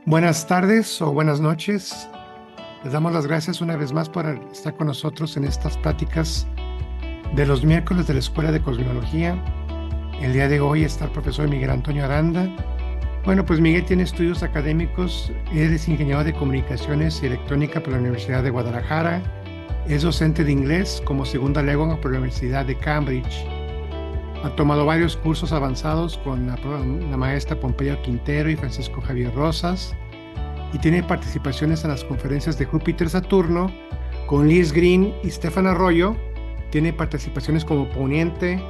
Buenas tardes o buenas noches. Les damos las gracias una vez más por estar con nosotros en estas pláticas de los miércoles de la Escuela de Cosmología. El día de hoy está el profesor Miguel Antonio Aranda. Bueno, pues Miguel tiene estudios académicos, es ingeniero de comunicaciones y electrónica por la Universidad de Guadalajara, es docente de inglés como segunda lengua por la Universidad de Cambridge. Ha tomado varios cursos avanzados con la maestra Pompeyo Quintero y Francisco Javier Rosas, y tiene participaciones en las conferencias de Júpiter-Saturno con Liz Green y Stefan Arroyo. Tiene participaciones como ponente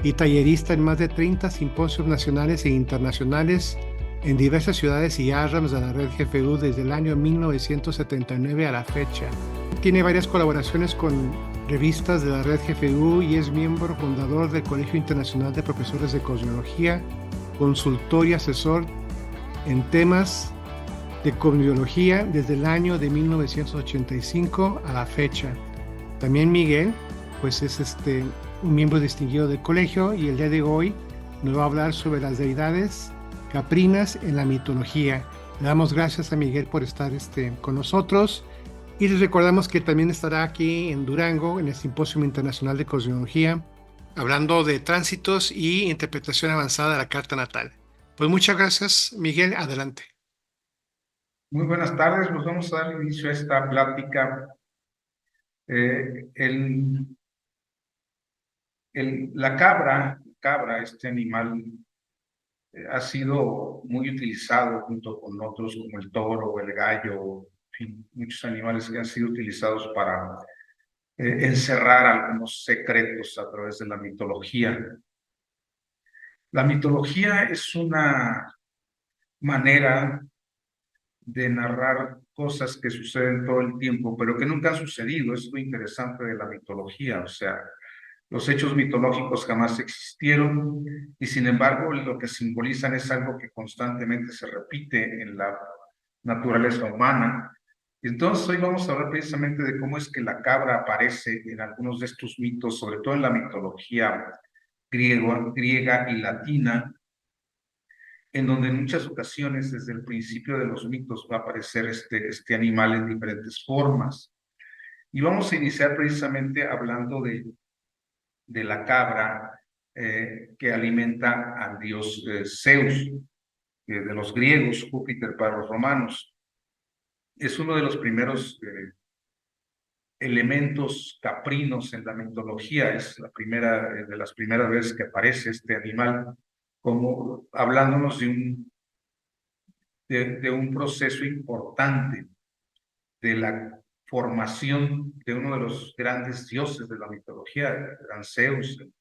y tallerista en más de 30 simposios nacionales e internacionales en diversas ciudades y ARRAMs de la red GFU desde el año 1979 a la fecha. Tiene varias colaboraciones con revistas de la red GFU y es miembro fundador del Colegio Internacional de Profesores de Cosmología, consultor y asesor en temas de cosmología desde el año de 1985 a la fecha. También Miguel, pues es un miembro distinguido del colegio, y el día de hoy nos va a hablar sobre las deidades caprinas en la mitología. Le damos gracias a Miguel por estar con nosotros, y les recordamos que también estará aquí en Durango en el Simposio Internacional de Cosmología hablando de tránsitos y interpretación avanzada de la carta natal. Pues muchas gracias, Miguel, adelante. Muy buenas tardes, nos vamos a dar inicio a esta plática. La cabra, este animal, ha sido muy utilizado junto con otros como el toro o el gallo, en fin, muchos animales que han sido utilizados para encerrar algunos secretos a través de la mitología. La mitología es una manera de narrar cosas que suceden todo el tiempo, pero que nunca han sucedido. Es lo interesante de la mitología. O sea, los hechos mitológicos jamás existieron y sin embargo lo que simbolizan es algo que constantemente se repite en la naturaleza humana. Entonces hoy vamos a hablar precisamente de cómo es que la cabra aparece en algunos de estos mitos, sobre todo en la mitología griega y latina, en donde en muchas ocasiones desde el principio de los mitos va a aparecer este animal en diferentes formas. Y vamos a iniciar precisamente hablando de la cabra que alimenta al dios Zeus, de los griegos, Júpiter para los romanos. Es uno de los primeros elementos caprinos en la mitología, es la primera, de las primeras veces que aparece este animal, como hablándonos de un proceso importante de la formación de uno de los grandes dioses de la mitología, el gran Zeus, el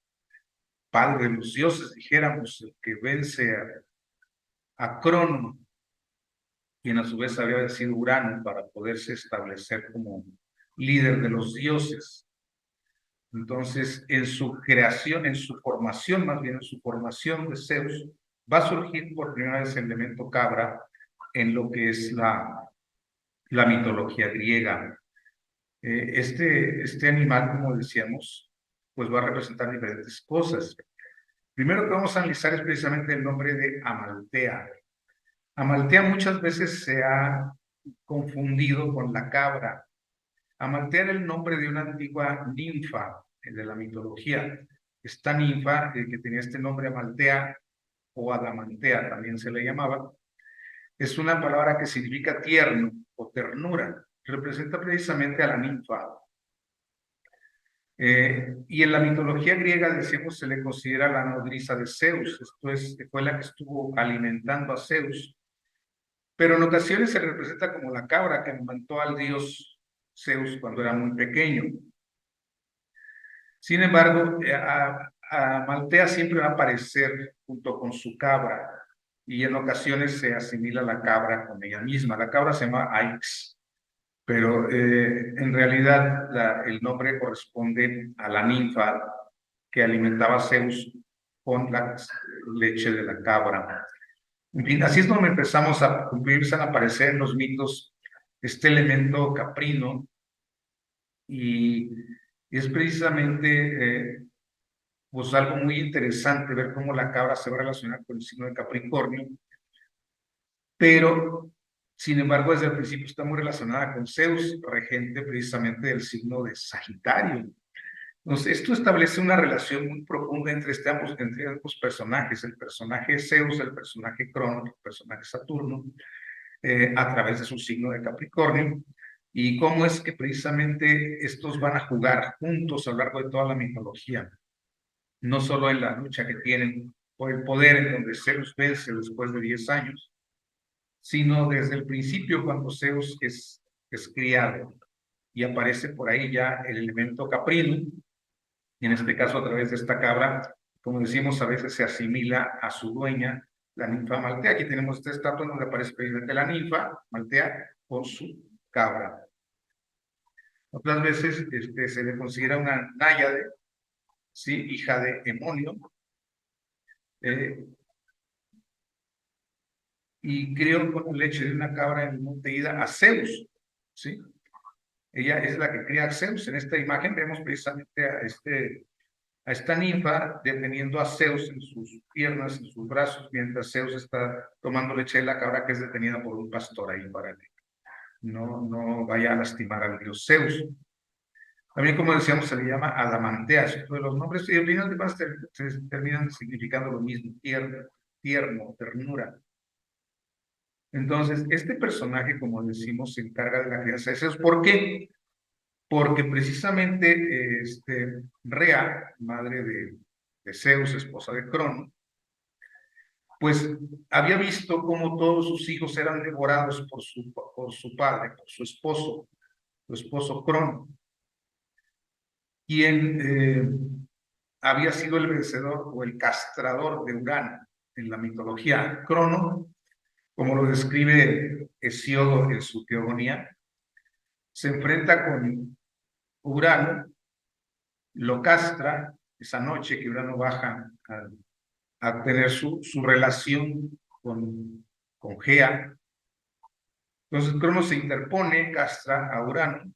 padre de los dioses, dijéramos, el que vence a Crono, quien a su vez había sido Urano, para poderse establecer como líder de los dioses. Entonces, en su creación, en su formación, más bien en su formación de Zeus, va a surgir por primera vez el elemento cabra en lo que es la mitología griega. Este animal, como decíamos, pues va a representar diferentes cosas. Primero que vamos a analizar es precisamente el nombre de Amaltea. Amaltea muchas veces se ha confundido con la cabra. Amaltea era el nombre de una antigua ninfa de la mitología. Esta ninfa, que tenía este nombre Amaltea o Adamantea, también se le llamaba, es una palabra que significa tierno o ternura. Representa precisamente a la ninfa. Y en la mitología griega, decimos, se le considera la nodriza de Zeus. Esto es, fue la que estuvo alimentando a Zeus. Pero en ocasiones se representa como la cabra que alimentó al dios Zeus cuando era muy pequeño. Sin embargo, a Maltea siempre va a aparecer junto con su cabra, y en ocasiones se asimila la cabra con ella misma. La cabra se llama Aix, pero en realidad el nombre corresponde a la ninfa que alimentaba a Zeus con la leche de la cabra. En fin, así es donde empezamos empiezan a aparecer en los mitos este elemento caprino, y es precisamente pues algo muy interesante ver cómo la cabra se va a relacionar con el signo de Capricornio, pero Sin embargo, desde el principio está muy relacionada con Zeus, regente precisamente del signo de Sagitario. Entonces, esto establece una relación muy profunda entre ambos personajes, el personaje Zeus, el personaje Crono, el personaje Saturno, a través de su signo de Capricornio, y cómo es que precisamente estos van a jugar juntos a lo largo de toda la mitología, no solo en la lucha que tienen por el poder, en donde Zeus vence después de 10 años, sino desde el principio cuando Zeus es criado y aparece por ahí ya el elemento caprino, y en este caso a través de esta cabra, como decimos, a veces se asimila a su dueña, la ninfa Maltea. Aquí tenemos esta estatua donde aparece precisamente la ninfa Maltea con su cabra. Otras veces se le considera una náyade, ¿sí? Hija de Emonio, y crió con leche de una cabra en el monte Ida a Zeus, ¿sí? Ella es la que cría a Zeus. En esta imagen vemos precisamente a esta ninfa deteniendo a Zeus en sus piernas, en sus brazos, mientras Zeus está tomando leche de la cabra que es detenida por un pastor ahí para que no vaya a lastimar al dios Zeus. También, como decíamos, se le llama Adamantea, es uno de los nombres, y al final de cuentas terminan significando lo mismo, tierno, ternura. Entonces, este personaje, como decimos, se encarga de la crianza de Zeus. ¿Por qué? Porque precisamente Rea, madre de Zeus, esposa de Crono, pues había visto cómo todos sus hijos eran devorados por su padre, por su esposo Crono, quien había sido el vencedor o el castrador de Urano en la mitología. Crono, como lo describe Hesiodo en su Teogonía, se enfrenta con Urano, lo castra esa noche que Urano baja a tener su relación con Gea. Entonces Crono se interpone, castra a Urano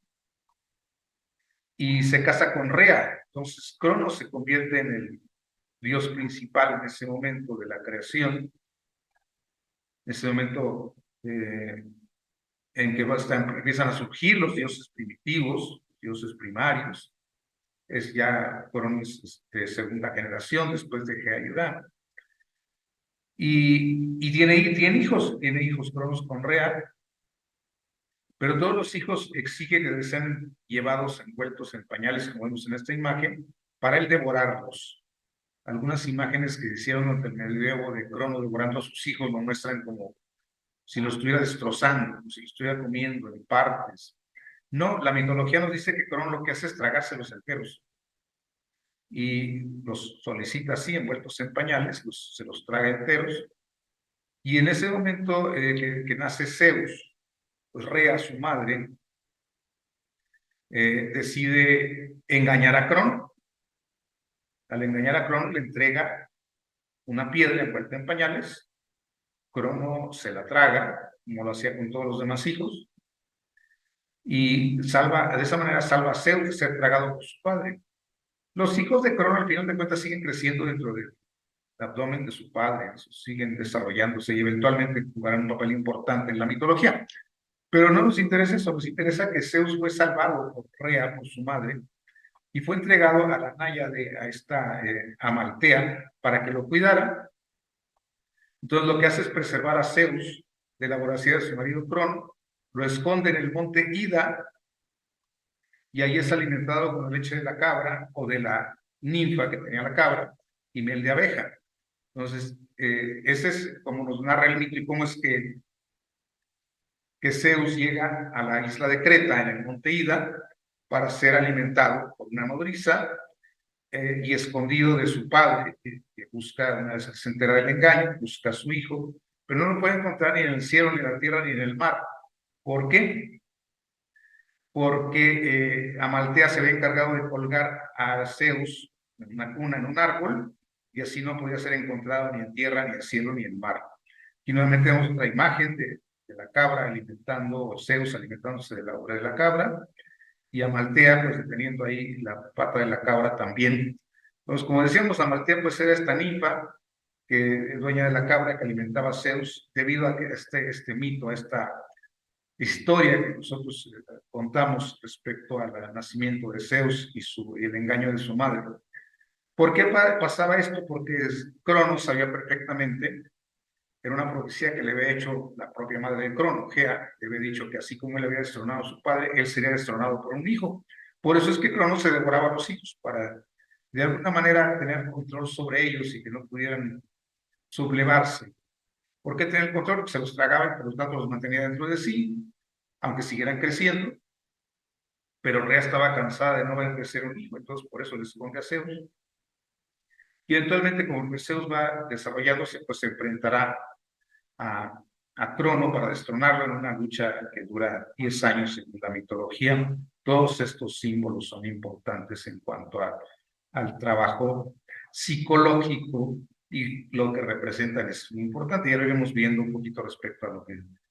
y se casa con Rea. Entonces Crono se convierte en el dios principal en ese momento de la creación, en ese momento en que empiezan a surgir los dioses primitivos, dioses primarios. Fueron segunda generación después de Gea y Urano. Y tiene hijos Cronos con Rea, pero todos los hijos exigen que sean llevados envueltos en pañales, como vemos en esta imagen, para él devorarlos. Algunas imágenes que hicieron ante el medievo de Crono devorando a sus hijos lo muestran como si lo estuviera destrozando, como si lo estuviera comiendo en partes. No, la mitología nos dice que Crono lo que hace es tragárselos enteros. Y los solicita así, envueltos en pañales, se los traga enteros. Y en ese momento que nace Zeus, pues Rea, su madre, decide engañar a Crono. Al engañar a Crono le entrega una piedra envuelta en pañales. Crono se la traga, como lo hacía con todos los demás hijos, y de esa manera salva a Zeus de ser tragado por su padre. Los hijos de Crono al final de cuentas siguen creciendo dentro del abdomen de su padre, siguen desarrollándose y eventualmente jugarán un papel importante en la mitología. Pero no nos interesa eso, nos interesa que Zeus fue salvado por Rea, por su madre, y fue entregado a la náyade, a esta Amaltea, para que lo cuidara. Entonces lo que hace es preservar a Zeus de la voracidad de su marido Crono, lo esconde en el monte Ida, y ahí es alimentado con la leche de la cabra o de la ninfa que tenía la cabra y miel de abeja. Entonces, ese es como nos narra el mito y cómo es que Zeus llega a la isla de Creta, en el monte Ida, para ser alimentado por una nodriza y escondido de su padre, que busca, una vez se entera del engaño, busca a su hijo, pero no lo puede encontrar ni en el cielo, ni en la tierra, ni en el mar. ¿Por qué? Porque Amaltea se había encargado de colgar a Zeus en una cuna, en un árbol, y así no podía ser encontrado ni en tierra, ni en el cielo, ni en el mar. Y nuevamente vemos otra imagen de la cabra alimentando, Zeus alimentándose de la obra de la cabra, y Amaltea pues deteniendo ahí la pata de la cabra también. Entonces, como decíamos, Amaltea pues era esta ninfa que es dueña de la cabra que alimentaba a Zeus debido a que este mito, a esta historia que nosotros contamos respecto al nacimiento de Zeus y el engaño de su madre. ¿Por qué pasaba esto? Porque Cronos sabía perfectamente, era una profecía que le había hecho la propia madre de Crono, Gea, le había dicho que así como él había destronado a su padre, él sería destronado por un hijo. Por eso es que Cronos se devoraba a los hijos, para de alguna manera tener control sobre ellos y que no pudieran sublevarse. ¿Por qué tener control? Porque se los tragaba y por lo tanto los mantenía dentro de sí, aunque siguieran creciendo, pero Rea estaba cansada de no ver crecer un hijo, entonces por eso le esconde a Zeus. Y eventualmente, como Zeus va desarrollándose, pues se enfrentará a, a Crono para destronarlo en una lucha que dura 10 años en la mitología. Todos estos símbolos son importantes en cuanto al trabajo psicológico y lo que representan es muy importante. Ya lo iremos viendo un poquito respecto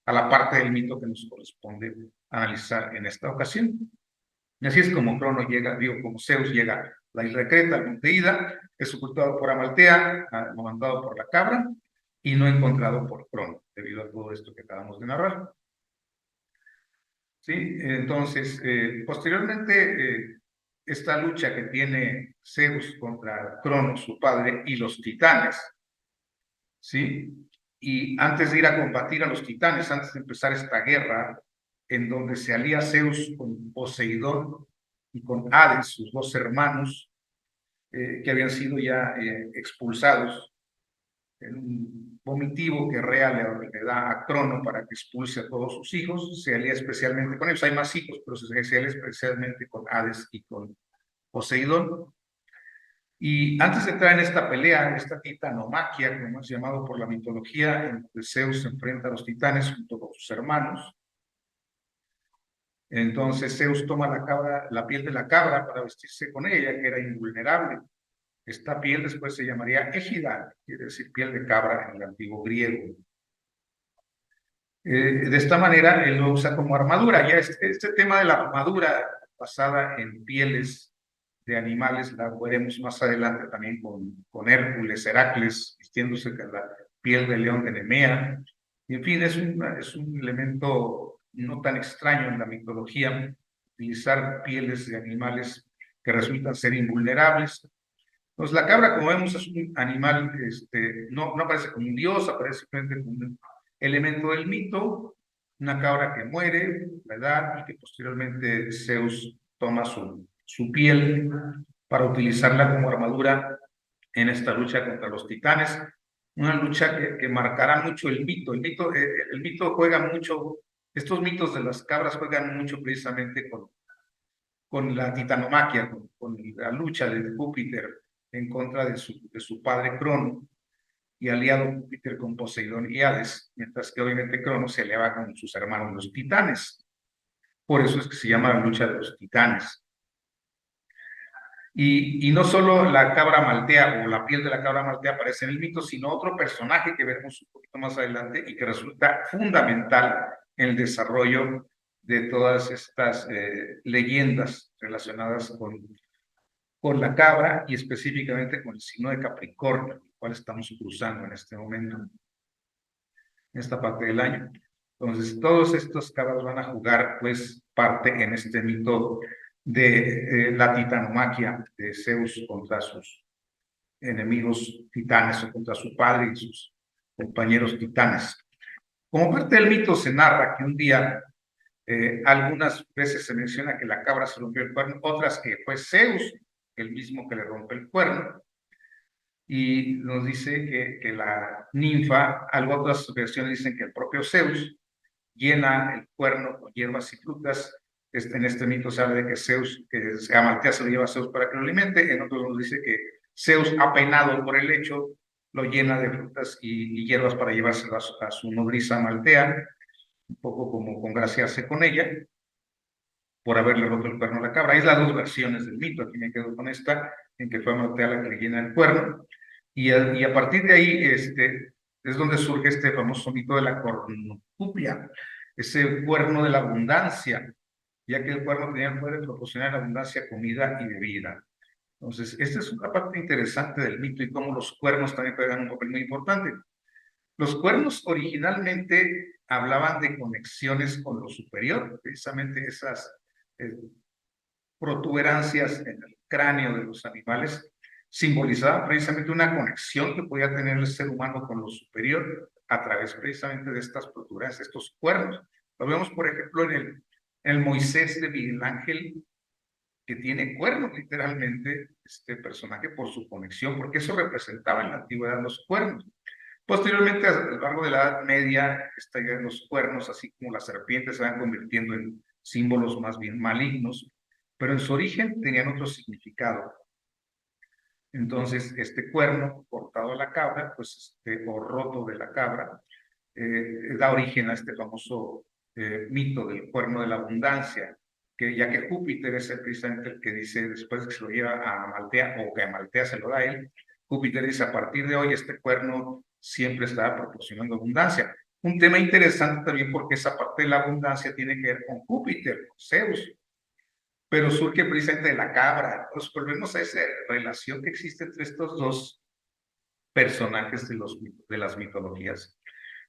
a la parte del mito que nos corresponde analizar en esta ocasión. Y así es como Crono llega, digo, como Zeus llega a la isla de Creta, al monte Ida, es ocultado por Amaltea, amamantado por la cabra, y no encontrado por Crono, debido a todo esto que acabamos de narrar. ¿Sí? Entonces, posteriormente, esta lucha que tiene Zeus contra Crono, su padre, y los titanes, ¿sí? Y antes de ir a combatir a los titanes, antes de empezar esta guerra, en donde se alía Zeus con Poseidón y con Hades, sus dos hermanos, que habían sido ya expulsados en un vomitivo que Rea le da a Crono para que expulse a todos sus hijos, se alía especialmente con ellos. Hay más hijos, pero se alía especialmente con Hades y con Poseidón. Y antes de entrar en esta pelea, esta titanomaquia, como es llamado por la mitología, en donde Zeus se enfrenta a los titanes junto con sus hermanos. Entonces Zeus toma la piel de la cabra para vestirse con ella, que era invulnerable. Esta piel después se llamaría égida, quiere decir piel de cabra en el antiguo griego. De esta manera él lo usa como armadura. Ya este tema de la armadura basada en pieles de animales la veremos más adelante también con Hércules, Heracles, vistiéndose con la piel de león de Nemea. Y en fin, es un elemento no tan extraño en la mitología, utilizar pieles de animales que resultan ser invulnerables. Entonces, la cabra, como vemos, es un animal, no aparece como un dios, aparece simplemente como un elemento del mito, una cabra que muere, ¿verdad? Y que posteriormente Zeus toma su piel para utilizarla como armadura en esta lucha contra los titanes, una lucha que marcará mucho el mito. El mito juega mucho, estos mitos de las cabras juegan mucho precisamente con la titanomaquia, con la lucha de Júpiter en contra de su padre Crono, y aliado Júpiter con Poseidón y Hades, mientras que obviamente Crono se aliaba con sus hermanos los titanes. Por eso es que se llama la lucha de los titanes. Y no solo la cabra maltea o la piel de la cabra maltea aparece en el mito, sino otro personaje que veremos un poquito más adelante y que resulta fundamental en el desarrollo de todas estas leyendas relacionadas con la cabra y específicamente con el signo de Capricornio, el cual estamos cruzando en este momento, en esta parte del año. Entonces, todos estos cabras van a jugar, pues, parte en este mito de la titanomaquia de Zeus contra sus enemigos titanes o contra su padre y sus compañeros titanes. Como parte del mito se narra que un día, algunas veces se menciona que la cabra se rompió el cuerno, otras que fue Zeus el mismo que le rompe el cuerno, y nos dice que la ninfa, otras versiones dicen que el propio Zeus llena el cuerno con hierbas y frutas. En este mito se habla de que Zeus, que Amaltea se lo lleva a Zeus para que lo alimente, en otros nos dice que Zeus, apenado por el hecho, lo llena de frutas y hierbas para llevárselo a su nodriza Amaltea, un poco como congraciarse con ella, por haberle roto el cuerno a la cabra. Hay las dos versiones del mito, aquí me quedo con esta, en que fue Amaltea la que le llena el cuerno, y a partir de ahí es donde surge este famoso mito de la cornucopia, ese cuerno de la abundancia, ya que el cuerno tenía el poder de proporcionar abundancia, comida y bebida. Entonces, esta es una parte interesante del mito y cómo los cuernos también juegan un papel muy importante. Los cuernos originalmente hablaban de conexiones con lo superior, precisamente esas protuberancias en el cráneo de los animales simbolizaban precisamente una conexión que podía tener el ser humano con lo superior a través precisamente de estas protuberancias, estos cuernos. Lo vemos, por ejemplo, en el Moisés de Miguel Ángel, que tiene cuernos literalmente, este personaje, por su conexión, porque eso representaba en la antigüedad los cuernos. Posteriormente, a lo largo de la Edad Media, esta idea de los cuernos, así como las serpientes, se van convirtiendo en símbolos más bien malignos, pero en su origen tenían otro significado. Entonces, este cuerno cortado a la cabra, pues o roto de la cabra, da origen a este famoso mito del cuerno de la abundancia, que ya que Júpiter es precisamente el que dice, después que se lo lleva a Amaltea, o que Amaltea se lo da a él, Júpiter dice, a partir de hoy este cuerno siempre está proporcionando abundancia. Un tema interesante también porque esa parte de la abundancia tiene que ver con Júpiter, con Zeus, pero surge precisamente de la cabra. Entonces volvemos a esa relación que existe entre estos dos personajes de las mitologías.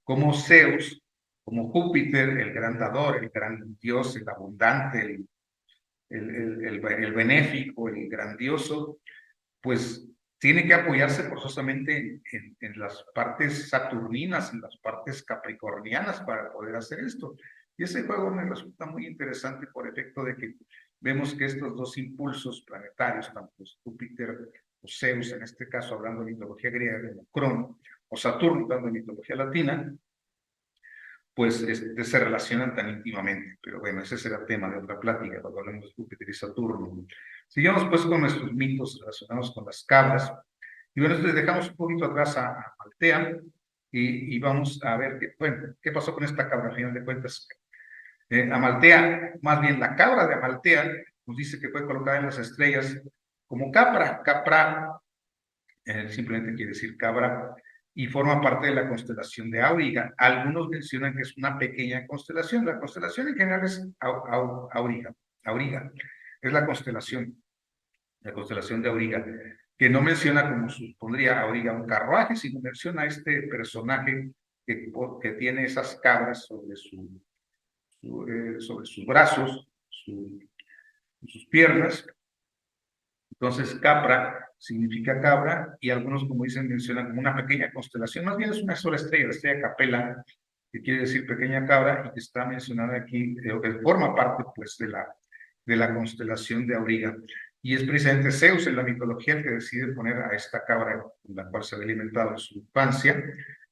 Como Zeus, como Júpiter, el gran dador, el gran dios, el abundante, el benéfico, el grandioso, pues tiene que apoyarse forzosamente en las partes saturninas, en las partes capricornianas para poder hacer esto. Y ese juego me resulta muy interesante por efecto de que vemos que estos dos impulsos planetarios, tanto Júpiter o Zeus, en este caso hablando de mitología griega, como Crono, o Saturno, hablando de mitología latina, pues se relacionan tan íntimamente. Pero bueno, ese será tema de otra plática cuando hablemos de Júpiter y Saturno. Sigamos pues con nuestros mitos relacionados con las cabras. Y bueno, entonces dejamos un poquito atrás a Amaltea y vamos a ver qué pasó con esta cabra, al final de cuentas. Amaltea, más bien la cabra de Amaltea, nos dice que fue colocada en las estrellas como capra. Capra simplemente quiere decir cabra y forma parte de la constelación de Auriga. Algunos mencionan que es una pequeña constelación. La constelación en general es Auriga. Auriga es la constelación de Auriga, que no menciona, como supondría Auriga, un carruaje, sino menciona a este personaje que tiene esas cabras sobre sus brazos, sus piernas. Entonces, capra significa cabra y algunos, como dicen, mencionan como una pequeña constelación. Más bien es una sola estrella, la estrella Capella, que quiere decir pequeña cabra y que está mencionada aquí, que forma parte pues de la constelación de Auriga. Y es precisamente Zeus en la mitología el que decide poner a esta cabra, con la cual se había alimentado en su infancia,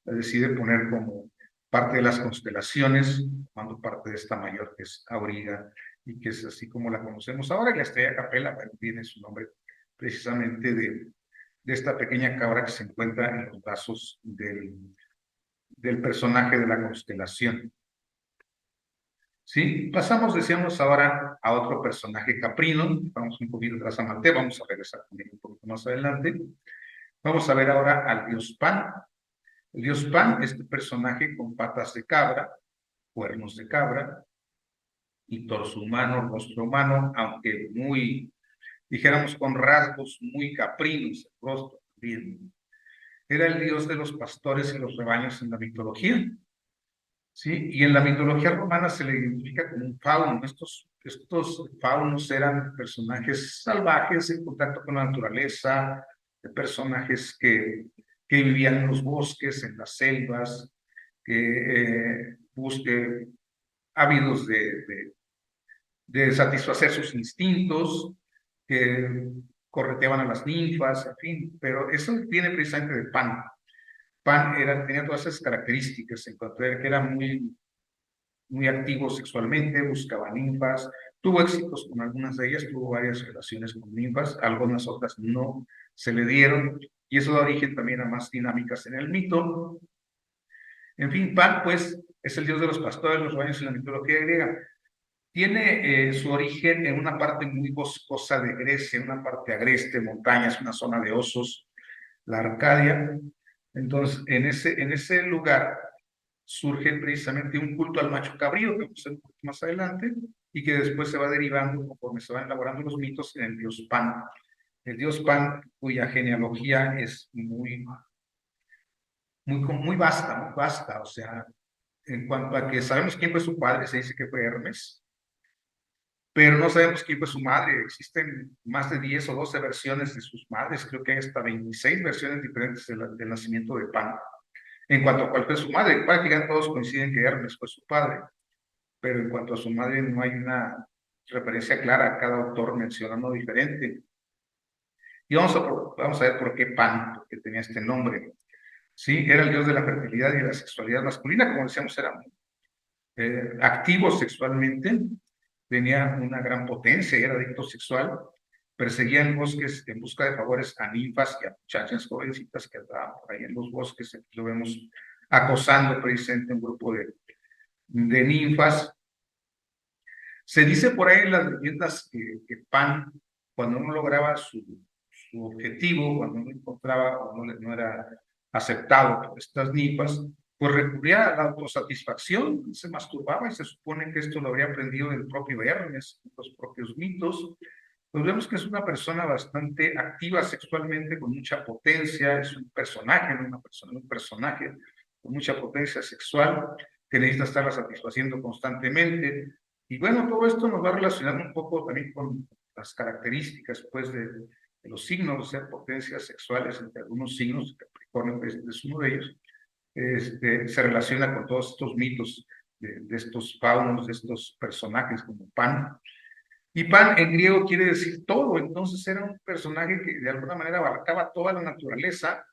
la decide poner como parte de las constelaciones, formando parte de esta mayor que es Auriga, y que es así como la conocemos ahora. Y la estrella Capella tiene su nombre precisamente de esta pequeña cabra que se encuentra en los brazos del personaje de la constelación. ¿Sí? Pasamos, decíamos, ahora a otro personaje caprino. Vamos un poquito atrás a Marte, vamos a regresar con él un poquito más adelante. Vamos a ver ahora al dios Pan. El dios Pan, este personaje con patas de cabra, cuernos de cabra y torso humano, rostro humano, aunque muy, dijéramos, con rasgos muy caprinos, el rostro también. Era el dios de los pastores y los rebaños en la mitología. ¿Sí? Y en la mitología romana se le identifica como un fauno. Estos faunos eran personajes salvajes en contacto con la naturaleza, personajes que vivían en los bosques, en las selvas, que ávidos de satisfacer sus instintos, que correteaban a las ninfas, en fin, pero eso viene precisamente de Pan. Pan tenía todas esas características en cuanto a que era muy activo sexualmente, buscaba ninfas, tuvo éxitos con algunas de ellas, tuvo varias relaciones con ninfas, algunas otras no se le dieron, y eso da origen también a más dinámicas en el mito. En fin, Pan, pues, es el dios de los pastores, los rebaños en la mitología griega. Tiene su origen en una parte muy boscosa de Grecia, en una parte agreste, montañas, una zona de osos, la Arcadia. Entonces, en ese lugar surge precisamente un culto al macho cabrío, que vamos a ver un poco más adelante, y que después se va derivando, conforme se van elaborando los mitos, en el dios Pan. El dios Pan, cuya genealogía es muy muy vasta, o sea, en cuanto a que sabemos quién fue su padre, se dice que fue Hermes, pero no sabemos quién fue su madre. Existen más de 10 o 12 versiones de sus madres, creo que hay hasta 26 versiones diferentes del nacimiento de Pan. En cuanto a cuál fue su madre, prácticamente todos coinciden que Hermes fue su padre, pero en cuanto a su madre no hay una referencia clara, cada autor menciona uno diferente. Y vamos a ver por qué Pan, porque tenía este nombre. Sí, era el dios de la fertilidad y de la sexualidad masculina, como decíamos, era activo sexualmente, tenía una gran potencia, era adicto sexual, perseguía en bosques en busca de favores a ninfas y a muchachas jovencitas que andaban por ahí en los bosques. Aquí lo vemos acosando precisamente un grupo de ninfas. Se dice por ahí en las leyendas que Pan, cuando no lograba su objetivo, cuando no encontraba o no era aceptado por estas ninfas, pues recurría a la autosatisfacción, se masturbaba y se supone que esto lo habría aprendido del propio Hermes, los propios mitos. Pues vemos que es una persona bastante activa sexualmente, con mucha potencia, es un personaje, no una persona, un personaje con mucha potencia sexual que necesita estarla satisfaciendo constantemente. Y bueno, todo esto nos va relacionando un poco también con las características pues, de los signos, o sea, potencias sexuales entre algunos signos, Capricornio es uno de ellos, se relaciona con todos estos mitos de estos faunos, de estos personajes como Pan. Y Pan en griego quiere decir todo, entonces era un personaje que de alguna manera abarcaba toda la naturaleza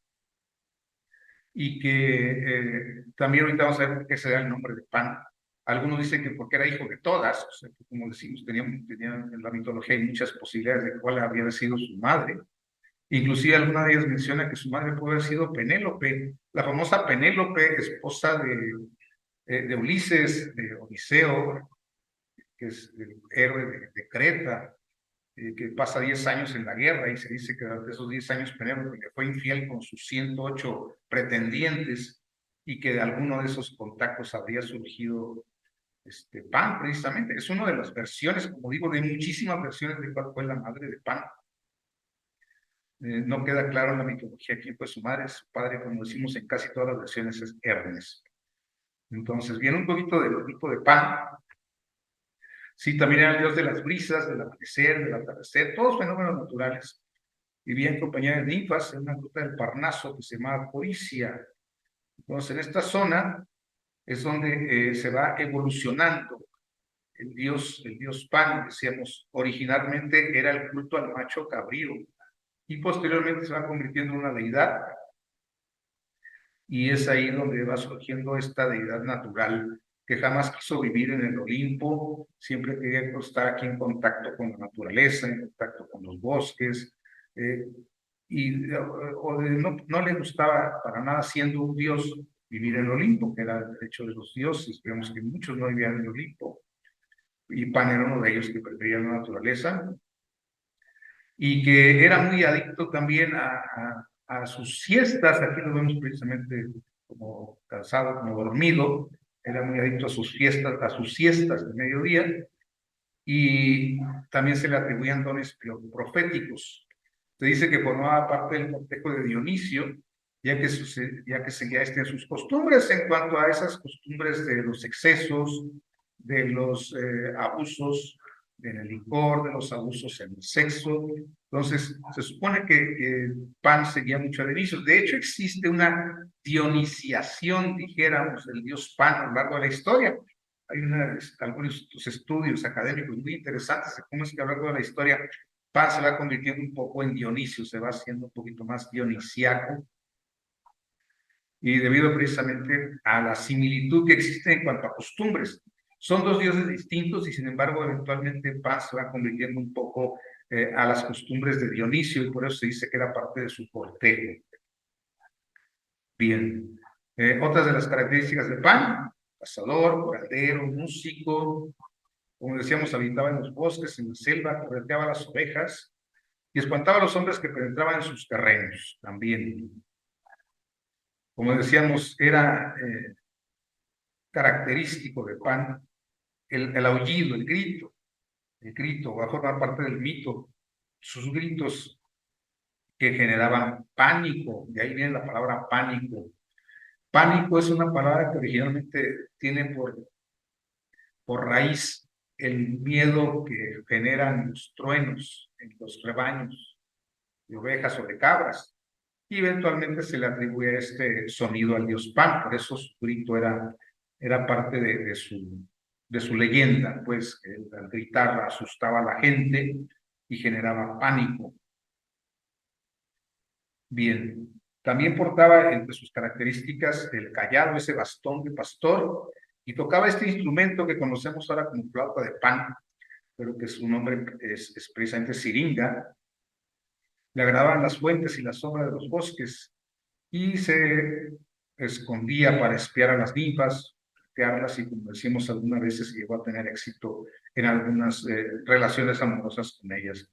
y que también ahorita vamos a ver por qué se da el nombre de Pan. Algunos dicen que porque era hijo de todas, o sea, que como decimos, tenían en la mitología hay muchas posibilidades de cuál habría sido su madre. Inclusive alguna de ellas menciona que su madre puede haber sido Penélope, la famosa Penélope, esposa de Ulises, de Odiseo, que es el héroe de Creta, que pasa 10 años en la guerra y se dice que durante esos 10 años Penélope le fue infiel con sus 108 pretendientes y que de alguno de esos contactos habría surgido Pan precisamente. Es una de las versiones, como digo, de muchísimas versiones de cuál fue la madre de Pan. No queda claro en la mitología quién fue su madre, su padre, como decimos en casi todas las versiones, es Hermes. Entonces, viene un poquito del tipo de Pan. Sí, también era el dios de las brisas, del amanecer, del atardecer, todos fenómenos naturales. Vivía en compañía de ninfas en una gruta del Parnaso que se llamaba Coricia. Entonces, en esta zona es donde se va evolucionando el dios Pan, decíamos, originalmente era el culto al macho cabrío y posteriormente se va convirtiendo en una deidad y es ahí donde va surgiendo esta deidad natural que jamás quiso vivir en el Olimpo, siempre quería estar aquí en contacto con la naturaleza, en contacto con los bosques, y no le gustaba para nada siendo un dios vivir en el Olimpo, que era el derecho de los dioses. Vemos que muchos no vivían en el Olimpo, y Pan era uno de ellos que prefería la naturaleza, y que era muy adicto también a sus siestas. Aquí lo vemos precisamente como cansado, como dormido, era muy adicto a sus siestas de mediodía, y también se le atribuían dones proféticos. Se dice que formaba parte del cortejo de Dionisio, ya que seguía sus costumbres en cuanto a esas costumbres de los excesos, de los abusos en el licor, de los abusos en el sexo. Entonces, se supone que Pan seguía mucho a Dionisio. De hecho, existe una dionisiación, dijéramos, del dios Pan a lo largo de la historia. Hay algunos estudios académicos muy interesantes de cómo es que a lo largo de la historia Pan se va convirtiendo un poco en Dionisio, se va haciendo un poquito más dionisiaco, y debido precisamente a la similitud que existe en cuanto a costumbres. Son dos dioses distintos y sin embargo eventualmente Pan se va convirtiendo un poco a las costumbres de Dionisio y por eso se dice que era parte de su cortejo. Bien, otras de las características de Pan: cazador, curandero, músico, como decíamos, habitaba en los bosques, en la selva, correteaba las ovejas y espantaba a los hombres que penetraban en sus terrenos también. Como decíamos, era característico de Pan el aullido, el grito, va a formar parte del mito, sus gritos que generaban pánico, de ahí viene la palabra pánico. Pánico es una palabra que originalmente tiene por raíz el miedo que generan los truenos en los rebaños de ovejas o de cabras. Y eventualmente se le atribuye este sonido al dios Pan, por eso su grito era parte de su leyenda, pues que al gritar asustaba a la gente y generaba pánico. Bien, también portaba entre sus características el cayado, ese bastón de pastor, y tocaba este instrumento que conocemos ahora como flauta de pan, pero que su nombre es precisamente siringa. Le agradaban las fuentes y la sombra de los bosques, y se escondía para espiar a las ninfas, espiarlas, y como decimos algunas veces llegó a tener éxito en algunas relaciones amorosas con ellas.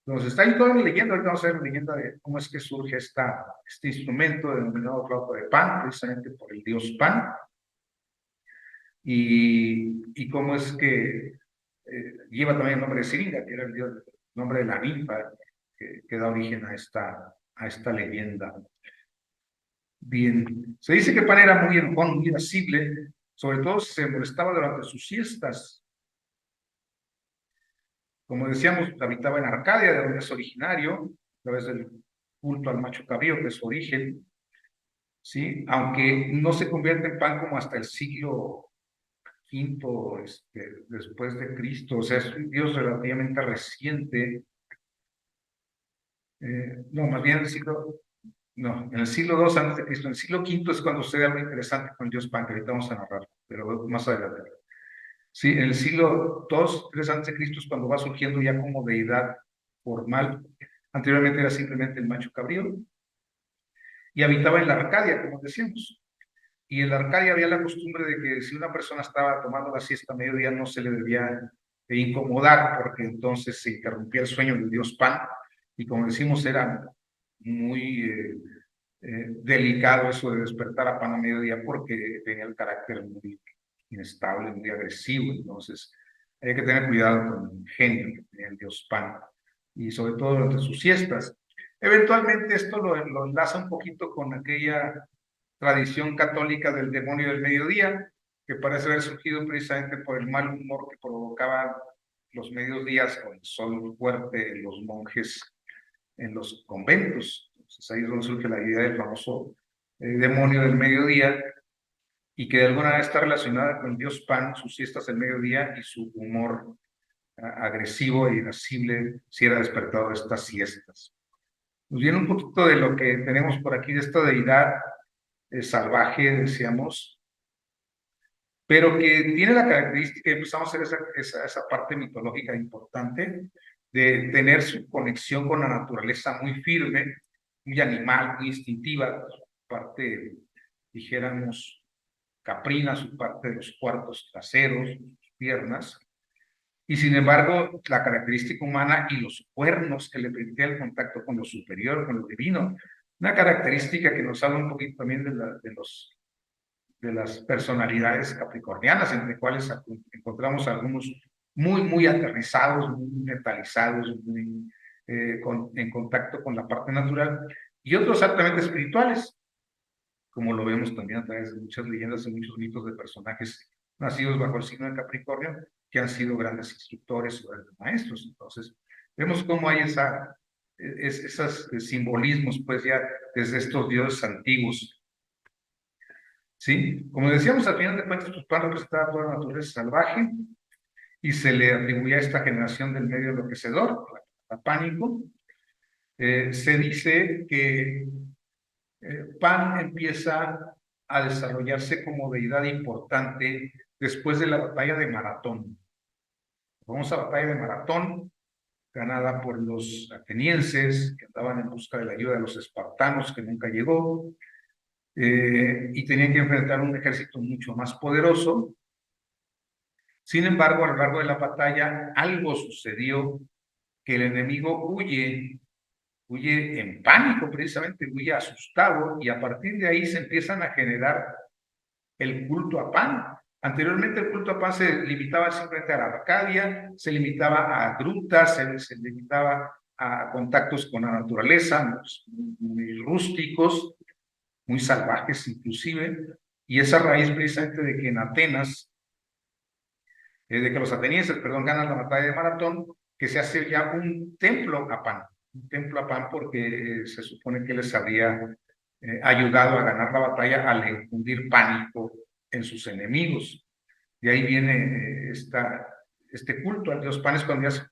Entonces está ahí toda la leyenda. Ahorita vamos a ver la leyenda de cómo es que surge este instrumento denominado flauta de pan, precisamente por el dios Pan, y cómo es que lleva también el nombre de Siringa, que era el nombre de la ninfa que da origen a esta leyenda. Bien, se dice que Pan era muy enojón, muy irascible, sobre todo si se molestaba durante sus siestas. Como decíamos, habitaba en Arcadia, de donde es originario, a través del culto al macho cabrío, que es su origen, ¿sí? Aunque no se convierte en Pan como hasta el siglo V después de Cristo, o sea, es un dios relativamente reciente. No, más bien en el siglo II antes de Cristo. En el siglo V es cuando sucede algo interesante con el dios Pan, que ahorita vamos a narrar, pero más adelante. Sí, en el siglo II, III antes de Cristo es cuando va surgiendo ya como deidad formal. Anteriormente era simplemente el macho cabrío, y habitaba en la Arcadia, como decíamos. Y en la Arcadia había la costumbre de que si una persona estaba tomando la siesta a mediodía no se le debía incomodar, porque entonces se interrumpía el sueño del dios Pan, y como decimos era muy delicado eso de despertar a Pan a mediodía, porque tenía el carácter muy inestable, muy agresivo. Entonces hay que tener cuidado con el genio que tenía el dios Pan, y sobre todo durante sus siestas. Eventualmente esto lo enlaza un poquito con aquella tradición católica del demonio del mediodía, que parece haber surgido precisamente por el mal humor que provocaba los mediodías con el sol fuerte en los monjes en los conventos. Entonces ahí es donde surge la idea del famoso demonio del mediodía, y que de alguna manera está relacionada con el dios Pan, sus siestas del mediodía y su humor agresivo e irascible si era despertado de estas siestas. Nos viene un poquito de lo que tenemos por aquí de esta deidad salvaje, decíamos, pero que tiene la característica, empezamos a hacer esa parte mitológica importante, de tener su conexión con la naturaleza muy firme, muy animal, muy instintiva, su parte, dijéramos, caprina, su parte de los cuartos traseros, sus piernas, y sin embargo, la característica humana y los cuernos que le permitían el contacto con lo superior, con lo divino, una característica que nos habla un poquito también de las personalidades capricornianas, entre cuales encontramos algunos muy aterrizados, muy mentalizados, muy en contacto con la parte natural, y otros altamente espirituales, como lo vemos también a través de muchas leyendas y muchos mitos de personajes nacidos bajo el signo de Capricornio, que han sido grandes instructores o grandes maestros. Entonces, vemos cómo hay esos simbolismos, pues ya desde estos dioses antiguos. ¿Sí? Como decíamos, al final de cuentas, pues Pan representaba toda la naturaleza salvaje, y se le atribuía a esta generación del medio enloquecedor, a Pánico. Se dice que Pan empieza a desarrollarse como deidad importante después de la batalla de Maratón. La famosa batalla de Maratón, ganada por los atenienses, que andaban en busca de la ayuda de los espartanos, que nunca llegó, y tenían que enfrentar un ejército mucho más poderoso. Sin embargo, a lo largo de la batalla, algo sucedió, que el enemigo huye en pánico, precisamente, huye asustado, y a partir de ahí se empiezan a generar el culto a Pan. Anteriormente el culto a Pan se limitaba simplemente a la Arcadia, se limitaba a grutas, se limitaba a contactos con la naturaleza, muy rústicos, muy salvajes inclusive, y esa raíz precisamente de que en Atenas, de que los atenienses, perdón, ganan la batalla de Maratón, que se hace ya un templo a Pan porque se supone que les habría ayudado a ganar la batalla al infundir pánico en sus enemigos. De ahí viene este culto al dios Pan, es cuando ya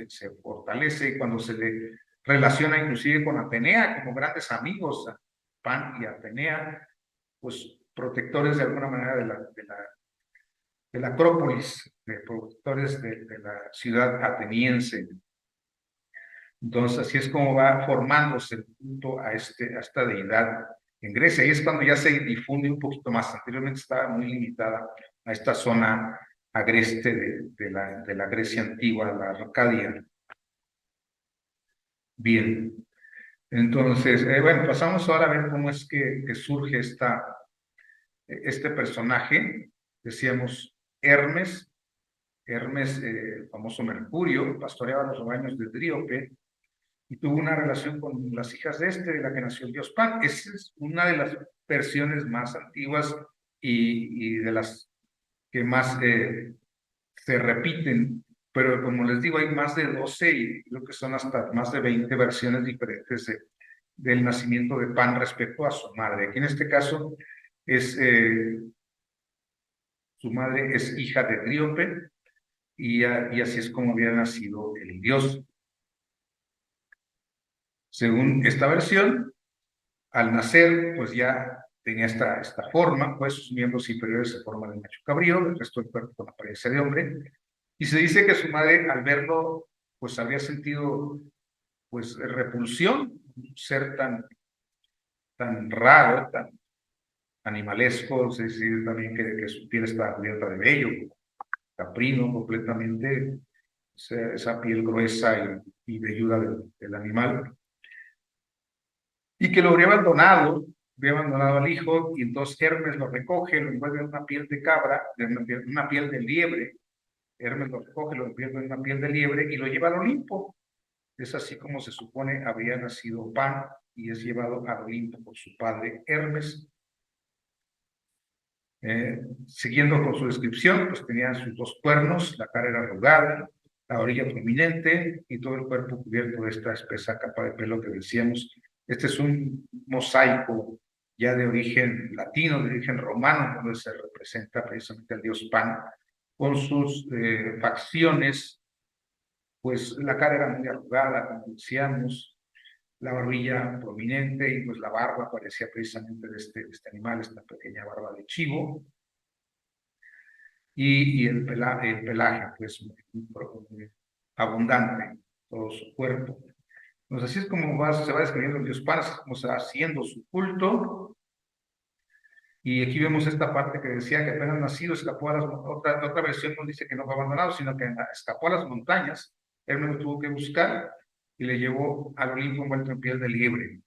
se fortalece, cuando se le relaciona inclusive con Atenea como grandes amigos, Pan y Atenea, pues protectores de alguna manera de la Acrópolis, protectores de la ciudad ateniense. Entonces, así es como va formándose el culto a esta deidad en Grecia. Y es cuando ya se difunde un poquito más. Anteriormente estaba muy limitada a esta zona agreste de la Grecia antigua, la Arcadia. Bien. Entonces, bueno, pasamos ahora a ver cómo es que surge este personaje. Decíamos Hermes. Hermes, el famoso Mercurio, pastoreaba los rebaños de Dríope y tuvo una relación con las hijas de la que nació el dios Pan. Esa es una de las versiones más antiguas y de las que más se repiten, pero como les digo, hay más de 12 y creo que son hasta más de 20 versiones diferentes del nacimiento de Pan respecto a su madre. Aquí en este caso su madre es hija de Dríope y así es como había nacido el dios. Según esta versión, al nacer, pues ya tenía esta forma, pues sus miembros inferiores se forman de macho cabrío, el resto del cuerpo con apariencia de hombre, y se dice que su madre al verlo, pues había sentido pues repulsión, un ser tan raro, tan animalesco, se dice también que su piel estaba cubierta de vello, caprino completamente, esa piel gruesa y velluda del animal, y que lo habría abandonado al hijo, y entonces Hermes lo recoge, lo envuelve en una piel de cabra, una piel de liebre. Hermes lo recoge, lo envuelve en una piel de liebre y lo lleva al Olimpo. Es así como se supone habría nacido Pan y es llevado al Olimpo por su padre Hermes. Siguiendo con su descripción, pues tenía sus 2 cuernos, la cara era arrugada, la orilla prominente y todo el cuerpo cubierto de esta espesa capa de pelo que decíamos. Este es un mosaico ya de origen latino, de origen romano, donde se representa precisamente al dios Pan con sus facciones, pues la cara era muy arrugada, como decíamos, la barbilla prominente y pues la barba parecía precisamente de este animal, esta pequeña barba de chivo, y el pelaje pues muy abundante, todo su cuerpo. Entonces así es como se va describiendo el dios Pan, así es como se va haciendo su culto. Y aquí vemos esta parte que decía que apenas nacido escapó a otra versión nos dice que no fue abandonado, sino que escapó a las montañas. Él no lo tuvo que buscar y le llevó al Olimpo envuelto en piel de liebre.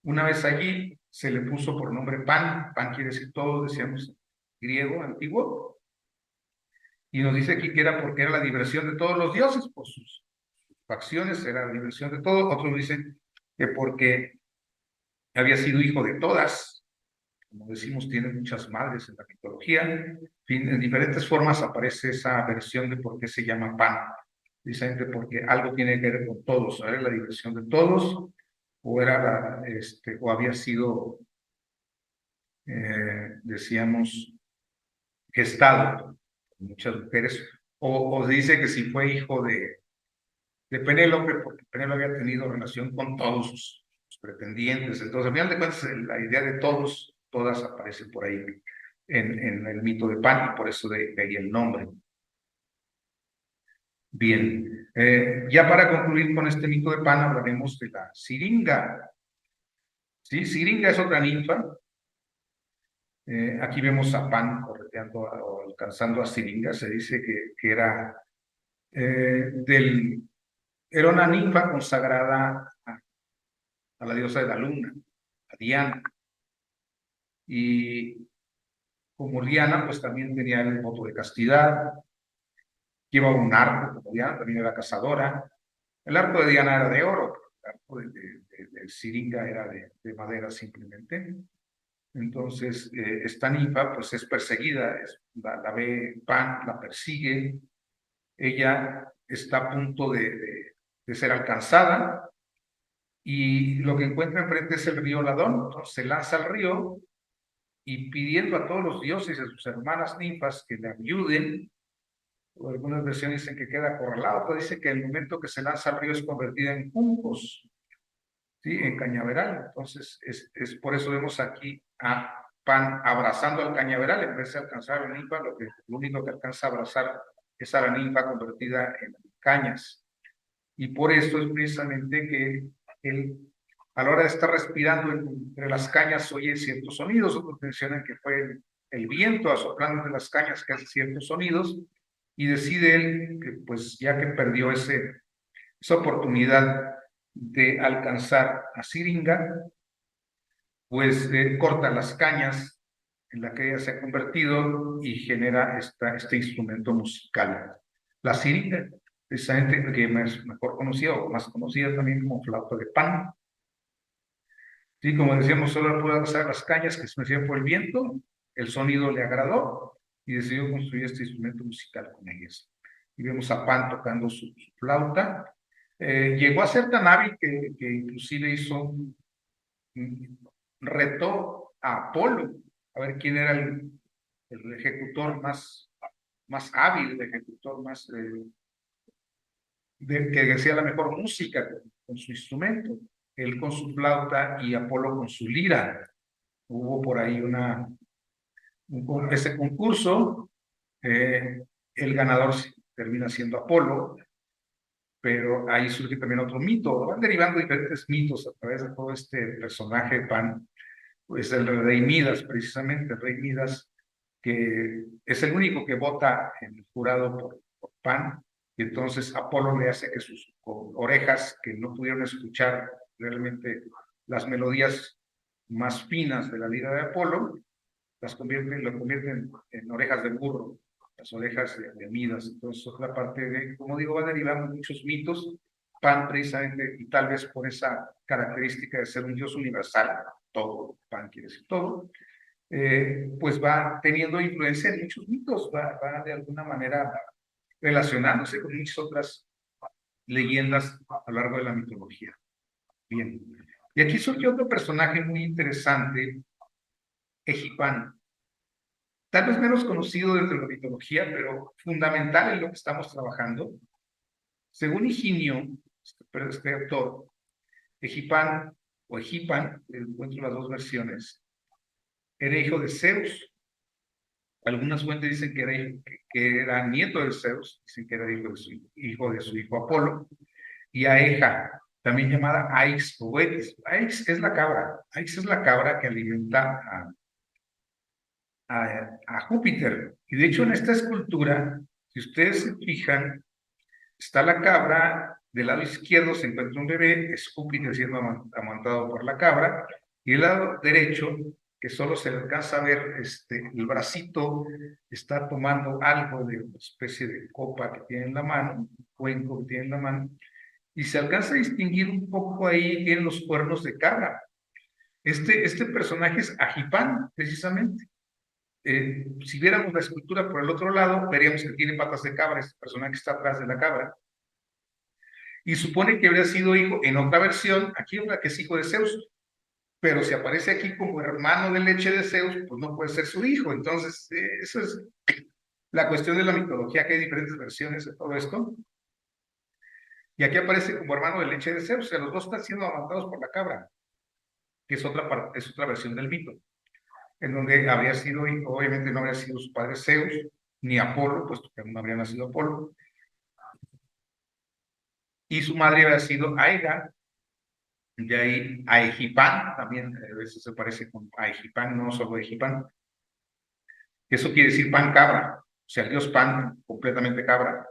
Una vez allí se le puso por nombre Pan. Pan quiere decir todo, decíamos, griego antiguo. Y nos dice aquí que era porque era la diversión de todos los dioses, por sus facciones, era la diversión de todos. Otros dicen que porque había sido hijo de todas. Como decimos, tiene muchas madres en la mitología. En fin, en diferentes formas aparece esa versión de por qué se llama Pan. Precisamente porque algo tiene que ver con todos, era la diversión de todos, o o había sido, decíamos, gestado por muchas mujeres, o dice que si fue hijo de Penélope, porque Penélope había tenido relación con todos sus pretendientes. Entonces, al final de cuentas, la idea de todos, todas aparece por ahí en el mito de Pan, y por eso de ahí el nombre. Bien, ya para concluir con este mito de Pan, hablaremos de la Siringa. ¿Sí? Siringa es otra ninfa. Aquí vemos a Pan correteando o alcanzando a Siringa. Se dice que era era una ninfa consagrada a la diosa de la luna, a Diana. Y como Diana, pues también tenía el voto de castidad, llevaba un arco, como Diana también era cazadora. El arco de Diana era de oro, el arco de el siringa era de madera simplemente. Entonces, esta ninfa pues es perseguida, la ve Pan, la persigue, ella está a punto de ser alcanzada y lo que encuentra enfrente es el río Ladón. Entonces se lanza al río y pidiendo a todos los dioses y a sus hermanas ninfas que le ayuden. Algunas versiones dicen que queda acorralado, pero dice que el momento que se lanza al río es convertida en juncos, ¿sí? En cañaveral. Entonces, es por eso vemos aquí a Pan abrazando al cañaveral en vez de alcanzar a la ninfa, lo único que alcanza a abrazar es a la ninfa convertida en cañas. Y por eso es precisamente que él, a la hora de estar respirando entre las cañas, oye ciertos sonidos. Otros mencionan que fue el viento asoplando entre las cañas que hace ciertos sonidos, y decide él que pues ya que perdió esa oportunidad de alcanzar a Siringa, pues corta las cañas en la que ella se ha convertido y genera este instrumento musical. La siringa, precisamente que es mejor conocida o más conocida también como flauta de pan. Sí, como decíamos, solo puede alcanzar las cañas que se mecían por el viento, el sonido le agradó y decidió construir este instrumento musical con ellas. Y vemos a Pan tocando su flauta. Llegó a ser tan hábil que inclusive hizo retó a Apolo a ver quién era el ejecutor más hábil, el ejecutor más que hacía la mejor música con su instrumento, él con su flauta y Apolo con su lira. Hubo por ahí ese concurso, el ganador termina siendo Apolo, pero ahí surge también otro mito. Van derivando diferentes mitos a través de todo este personaje Pan, pues el rey Midas, precisamente, el rey Midas, que es el único que vota en el jurado por Pan, y entonces Apolo le hace que sus orejas, que no pudieron escuchar realmente las melodías más finas de la lira de Apolo, lo convierten en orejas de burro, las orejas de Midas. Entonces, otra parte de, como digo, va derivando muchos mitos. Pan, precisamente, y tal vez por esa característica de ser un dios universal, todo, Pan quiere decir todo, pues va teniendo influencia en muchos mitos, va de alguna manera relacionándose con muchas otras leyendas a lo largo de la mitología. Bien, y aquí surge otro personaje muy interesante, Egipán. Tal vez menos conocido dentro de la mitología, pero fundamental en lo que estamos trabajando. Según Higinio, este autor, Egipán, o Egipan, encuentro las dos versiones, era hijo de Zeus. Algunas fuentes dicen que era nieto de Zeus, dicen que era hijo de su hijo Apolo, y Aeja, también llamada Aix o Betis. Aix es la cabra, Aix es la cabra que alimenta a Júpiter. Y de hecho en esta escultura, si ustedes se fijan, está la cabra, del lado izquierdo se encuentra un bebé, es Júpiter siendo amamantado por la cabra, y del lado derecho, que solo se le alcanza a ver el bracito, está tomando algo de una especie de copa que tiene en la mano, un cuenco que tiene en la mano, y se alcanza a distinguir un poco ahí en los cuernos de cabra. Este personaje es Agipán, precisamente. Si viéramos la escultura por el otro lado, veríamos que tiene patas de cabra, este personaje que está atrás de la cabra. Y supone que habría sido hijo, en otra versión, aquí habla que es hijo de Zeus, pero si aparece aquí como hermano de leche de Zeus, pues no puede ser su hijo. Entonces, eso es la cuestión de la mitología, que hay diferentes versiones de todo esto. Y aquí aparece como hermano de leche de Zeus, o sea, los dos están siendo amamantados por la cabra, que es otra versión del mito, en donde habría sido hijo, obviamente no habría sido su padre Zeus, ni Apolo, puesto que no habría nacido Apolo, y su madre habría sido Aega. De ahí a Egipán, también a veces se parece con a Egipán, no solo Egipán. Eso quiere decir pan cabra, o sea, el dios Pan, completamente cabra.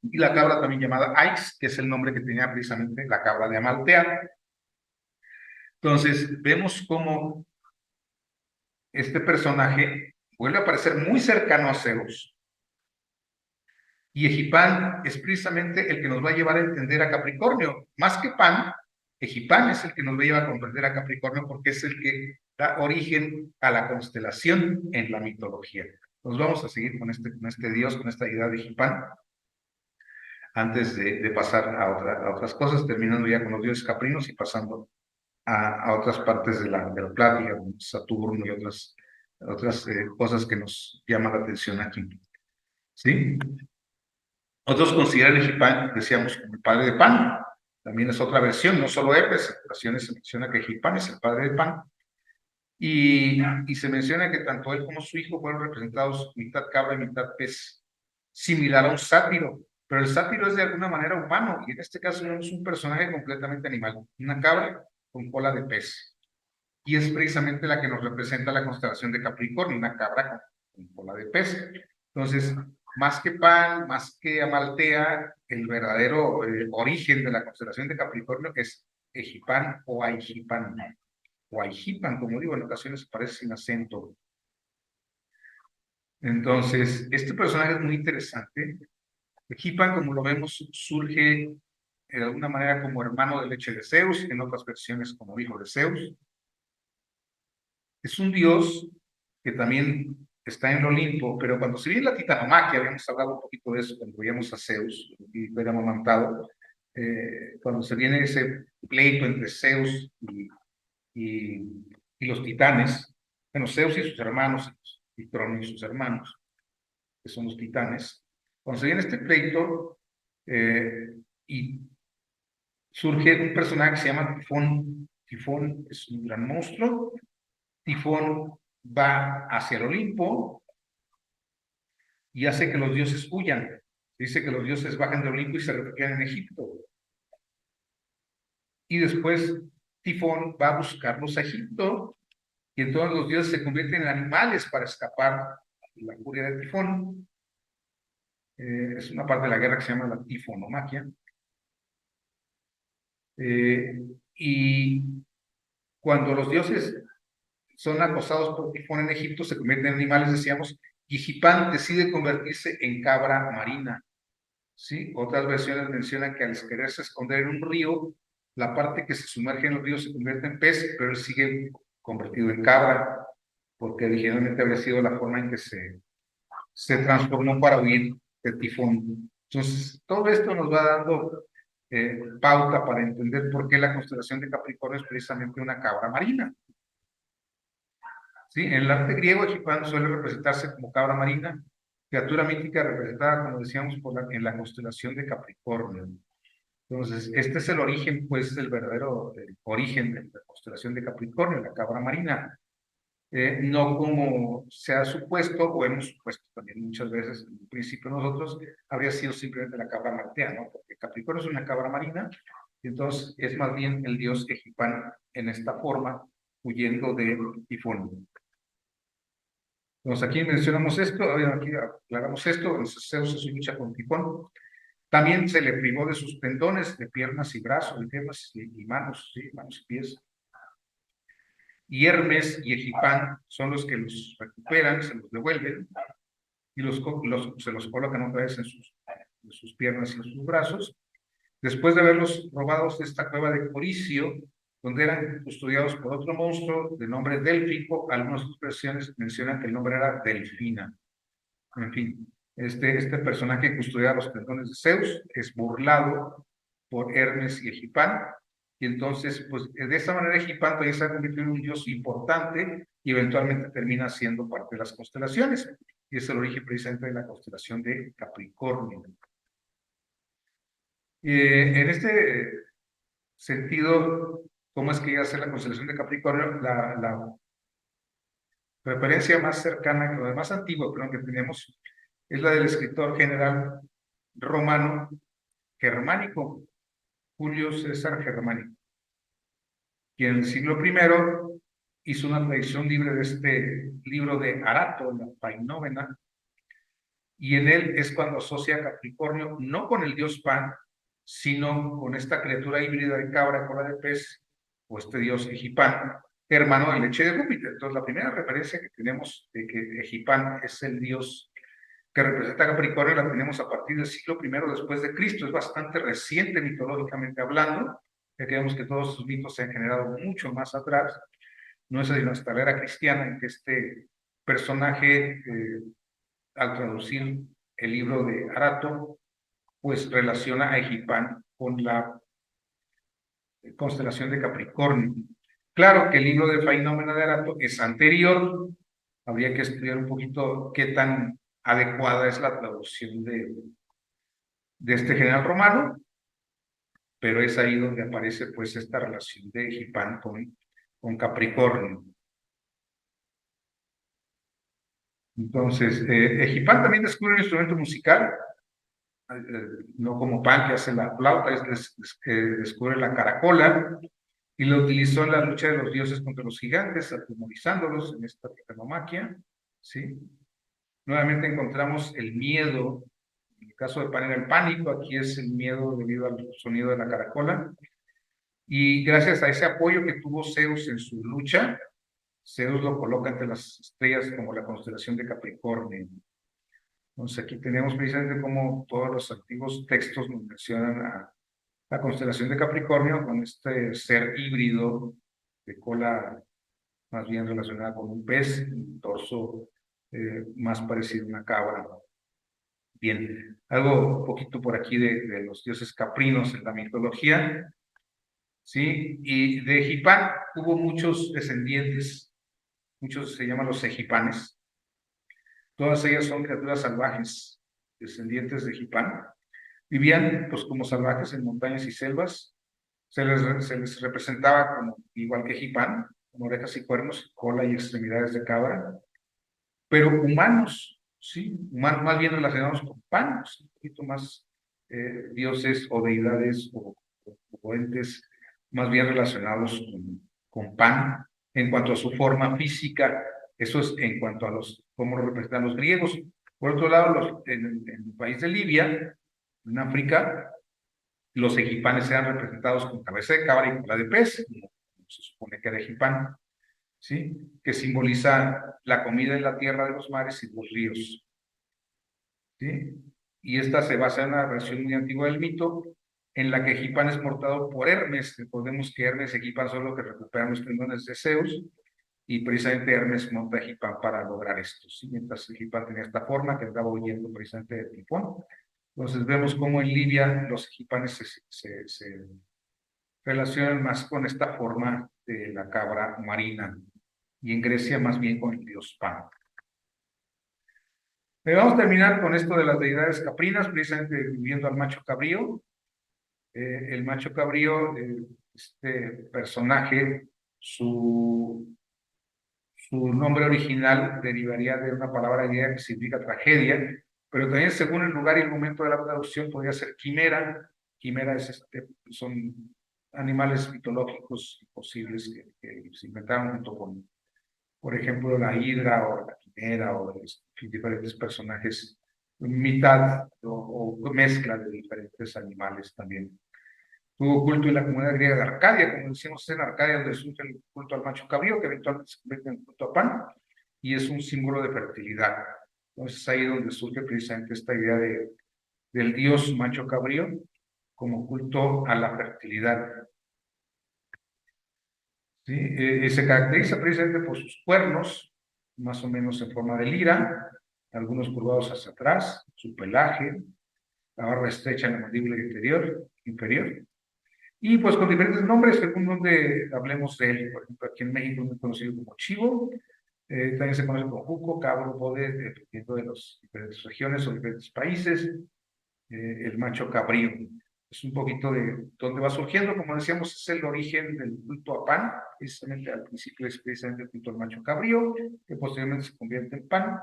Y la cabra también llamada Aix, que es el nombre que tenía precisamente la cabra de Amaltea. Entonces, vemos cómo este personaje vuelve a parecer muy cercano a Zeus. Y Egipán es precisamente el que nos va a llevar a entender a Capricornio. Más que Pan, Egipán es el que nos va a llevar a comprender a Capricornio porque es el que da origen a la constelación en la mitología. Nos vamos a seguir con este dios, con esta deidad de Egipán, antes de pasar a otras cosas, terminando ya con los dioses caprinos y pasando a otras partes de la plática, como Saturno y otras cosas que nos llaman la atención aquí. ¿Sí? Otros consideran Egipán, decíamos, como el padre de Pan. También es otra versión, no solo Hermes, en ocasiones se menciona que Egipán es el padre de Pan. Y se menciona que tanto él como su hijo fueron representados mitad cabra y mitad pez, similar a un sátiro. Pero el sátiro es de alguna manera humano, y en este caso es un personaje completamente animal, una cabra con cola de pez. Y es precisamente la que nos representa la constelación de Capricornio, una cabra con cola de pez. Entonces, más que Pan, más que Amaltea, el verdadero origen de la constelación de Capricornio es Egipán o Aigipán. O Aigipan, como digo, en ocasiones parece sin acento. Entonces, este personaje es muy interesante. Egipan, como lo vemos, surge de alguna manera como hermano de leche de Zeus, en otras versiones como hijo de Zeus. Es un dios que también está en el Olimpo, pero cuando se viene la titanomaquia, habíamos hablado un poquito de eso cuando veíamos a Zeus y lo habíamos amamantado, cuando se viene ese pleito entre Zeus y los titanes, bueno, Zeus y sus hermanos, y Crono y sus hermanos, que son los titanes, cuando se viene este pleito, y surge un personaje que se llama Tifón. Tifón es un gran monstruo. Tifón va hacia el Olimpo y hace que los dioses huyan. Dice que los dioses bajan del Olimpo y se refugian en Egipto. Y después Tifón va a buscarlos a Egipto y entonces los dioses se convierten en animales para escapar de la furia de Tifón. Es una parte de la guerra que se llama la tifonomaquia. Y cuando los dioses son acosados por Tifón en Egipto, se convierten en animales, decíamos, y Egipán decide convertirse en cabra marina. ¿Sí? Otras versiones mencionan que al quererse esconder en un río, la parte que se sumerge en el río se convierte en pez, pero él sigue convertido en cabra, porque originalmente habría sido la forma en que se transformó para huir de Tifón. Entonces, todo esto nos va dando pauta para entender por qué la constelación de Capricornio es precisamente una cabra marina. ¿Sí? En el arte griego, Egipán suele representarse como cabra marina, criatura mítica representada, como decíamos, en la constelación de Capricornio. Entonces, este es el origen, pues, el verdadero origen de la constelación de Capricornio, la cabra marina. No como se ha supuesto, o hemos supuesto también muchas veces, en principio nosotros, habría sido simplemente la cabra maltea, ¿no? Porque Capricornio es una cabra marina, y entonces es más bien el dios Egipán en esta forma, huyendo de Tifón. Entonces aquí mencionamos esto, aquí aclaramos esto, entonces Zeus se lucha con Tifón. También se le privó de sus tendones de piernas y brazos, de piernas y manos, ¿sí? Manos y pies. Y Hermes y Egipán son los que los recuperan, se los devuelven y se los colocan otra vez en sus piernas y en sus brazos. Después de haberlos robados de esta cueva de Coricio, donde eran custodiados por otro monstruo de nombre Délfico, algunas versiones mencionan que el nombre era Delfina. En fin, este personaje que custodiaba los tendones de Zeus es burlado por Hermes y Egipán, y entonces, pues de esa manera Egipán todavía se ha convertido en un dios importante y eventualmente termina siendo parte de las constelaciones, y es el origen precisamente de la constelación de Capricornio. En este sentido, ¿cómo es que llega a ser la constelación de Capricornio? La referencia más cercana, o más antigua, que tenemos, es la del escritor general romano germánico, Julio César Germánico, quien en el siglo I hizo una traducción libre de este libro de Arato, la Painóvena, y en él es cuando asocia a Capricornio no con el dios Pan, sino con esta criatura híbrida de cabra, cola de pez, o este dios Egipán, hermano de leche de Júpiter. Entonces, la primera referencia que tenemos de que Egipán es el dios que representa a Capricornio la tenemos a partir del siglo I después de Cristo. Es bastante reciente mitológicamente hablando. ya que vemos que todos sus mitos se han generado mucho más atrás. No es hasta la era cristiana en que este personaje, al traducir el libro de Arato, pues relaciona a Egipán con la constelación de Capricornio. Claro que el libro de Fainómena de Arato es anterior, habría que estudiar un poquito qué tan adecuada es la traducción de este general romano, pero es ahí donde aparece pues esta relación de Egipán con Capricornio. Entonces, Egipán también descubre un instrumento musical, no como Pan, que hace la flauta, descubre la caracola, y lo utilizó en la lucha de los dioses contra los gigantes, atemorizándolos en esta tecnomaquia, ¿sí? Nuevamente encontramos el miedo, en el caso de Pan era el pánico, aquí es el miedo debido al sonido de la caracola, y gracias a ese apoyo que tuvo Zeus en su lucha, Zeus lo coloca entre las estrellas como la constelación de Capricornio. Entonces aquí tenemos precisamente cómo todos los antiguos textos nos mencionan a la constelación de Capricornio con este ser híbrido de cola más bien relacionada con un pez, un torso más parecido a una cabra. Bien, algo un poquito por aquí de los dioses caprinos en la mitología, ¿sí? Y de Egipán hubo muchos descendientes, muchos se llaman los egipanes. Todas ellas son criaturas salvajes, descendientes de Egipán. Vivían pues como salvajes en montañas y selvas. Se les representaba como igual que Egipán, con orejas y cuernos, cola y extremidades de cabra, pero humanos, sí, más bien relacionados con Pan, un poquito más dioses o deidades o entes más bien relacionados con Pan en cuanto a su forma física. Eso es en cuanto a cómo lo representan los griegos. Por otro lado, en el país de Libia, en África, los egipanes eran representados con cabeza de cabra y cola de pez, como se supone que era Egipán, ¿sí? Que simboliza la comida en la tierra de los mares y los ríos, ¿sí? Y esta se basa en una versión muy antigua del mito, en la que Egipán es portado por Hermes. Recordemos que Hermes y Egipán son los que recuperan los tendones de Zeus, y precisamente Hermes monta a Egipán para lograr esto, ¿sí? Mientras Egipán tenía esta forma que estaba huyendo precisamente de Tifón. Entonces vemos cómo en Libia los egipanes se relacionan más con esta forma de la cabra marina, y en Grecia más bien con el dios Pan. Vamos a terminar con esto de las deidades caprinas, precisamente viendo al macho cabrío. El macho cabrío, este personaje, su nombre original derivaría de una palabra griega que significa tragedia, pero también según el lugar y el momento de la traducción podría ser quimera. Quimera son animales mitológicos posibles que se inventaron junto con, por ejemplo, la hidra o la quimera o diferentes personajes, mitad o mezcla de diferentes animales también. Tuvo culto en la comunidad griega de Arcadia, como decimos, en Arcadia donde surge el culto al macho cabrío, que eventualmente se convierte en culto a Pan, y es un símbolo de fertilidad. Entonces ahí donde surge precisamente esta idea del dios macho cabrío como culto a la fertilidad. ¿Sí? Se caracteriza precisamente por sus cuernos, más o menos en forma de lira, algunos curvados hacia atrás, su pelaje, la barba estrecha en la mandíbula inferior, y pues con diferentes nombres, según donde hablemos de él. Por ejemplo, aquí en México es conocido como chivo, también se conoce como juco, cabro, bode, dependiendo de las diferentes regiones o diferentes países. El macho cabrío. Es un poquito de dónde va surgiendo, como decíamos, es el origen del culto a Pan, precisamente al principio es precisamente el culto al macho cabrío, que posteriormente se convierte en Pan,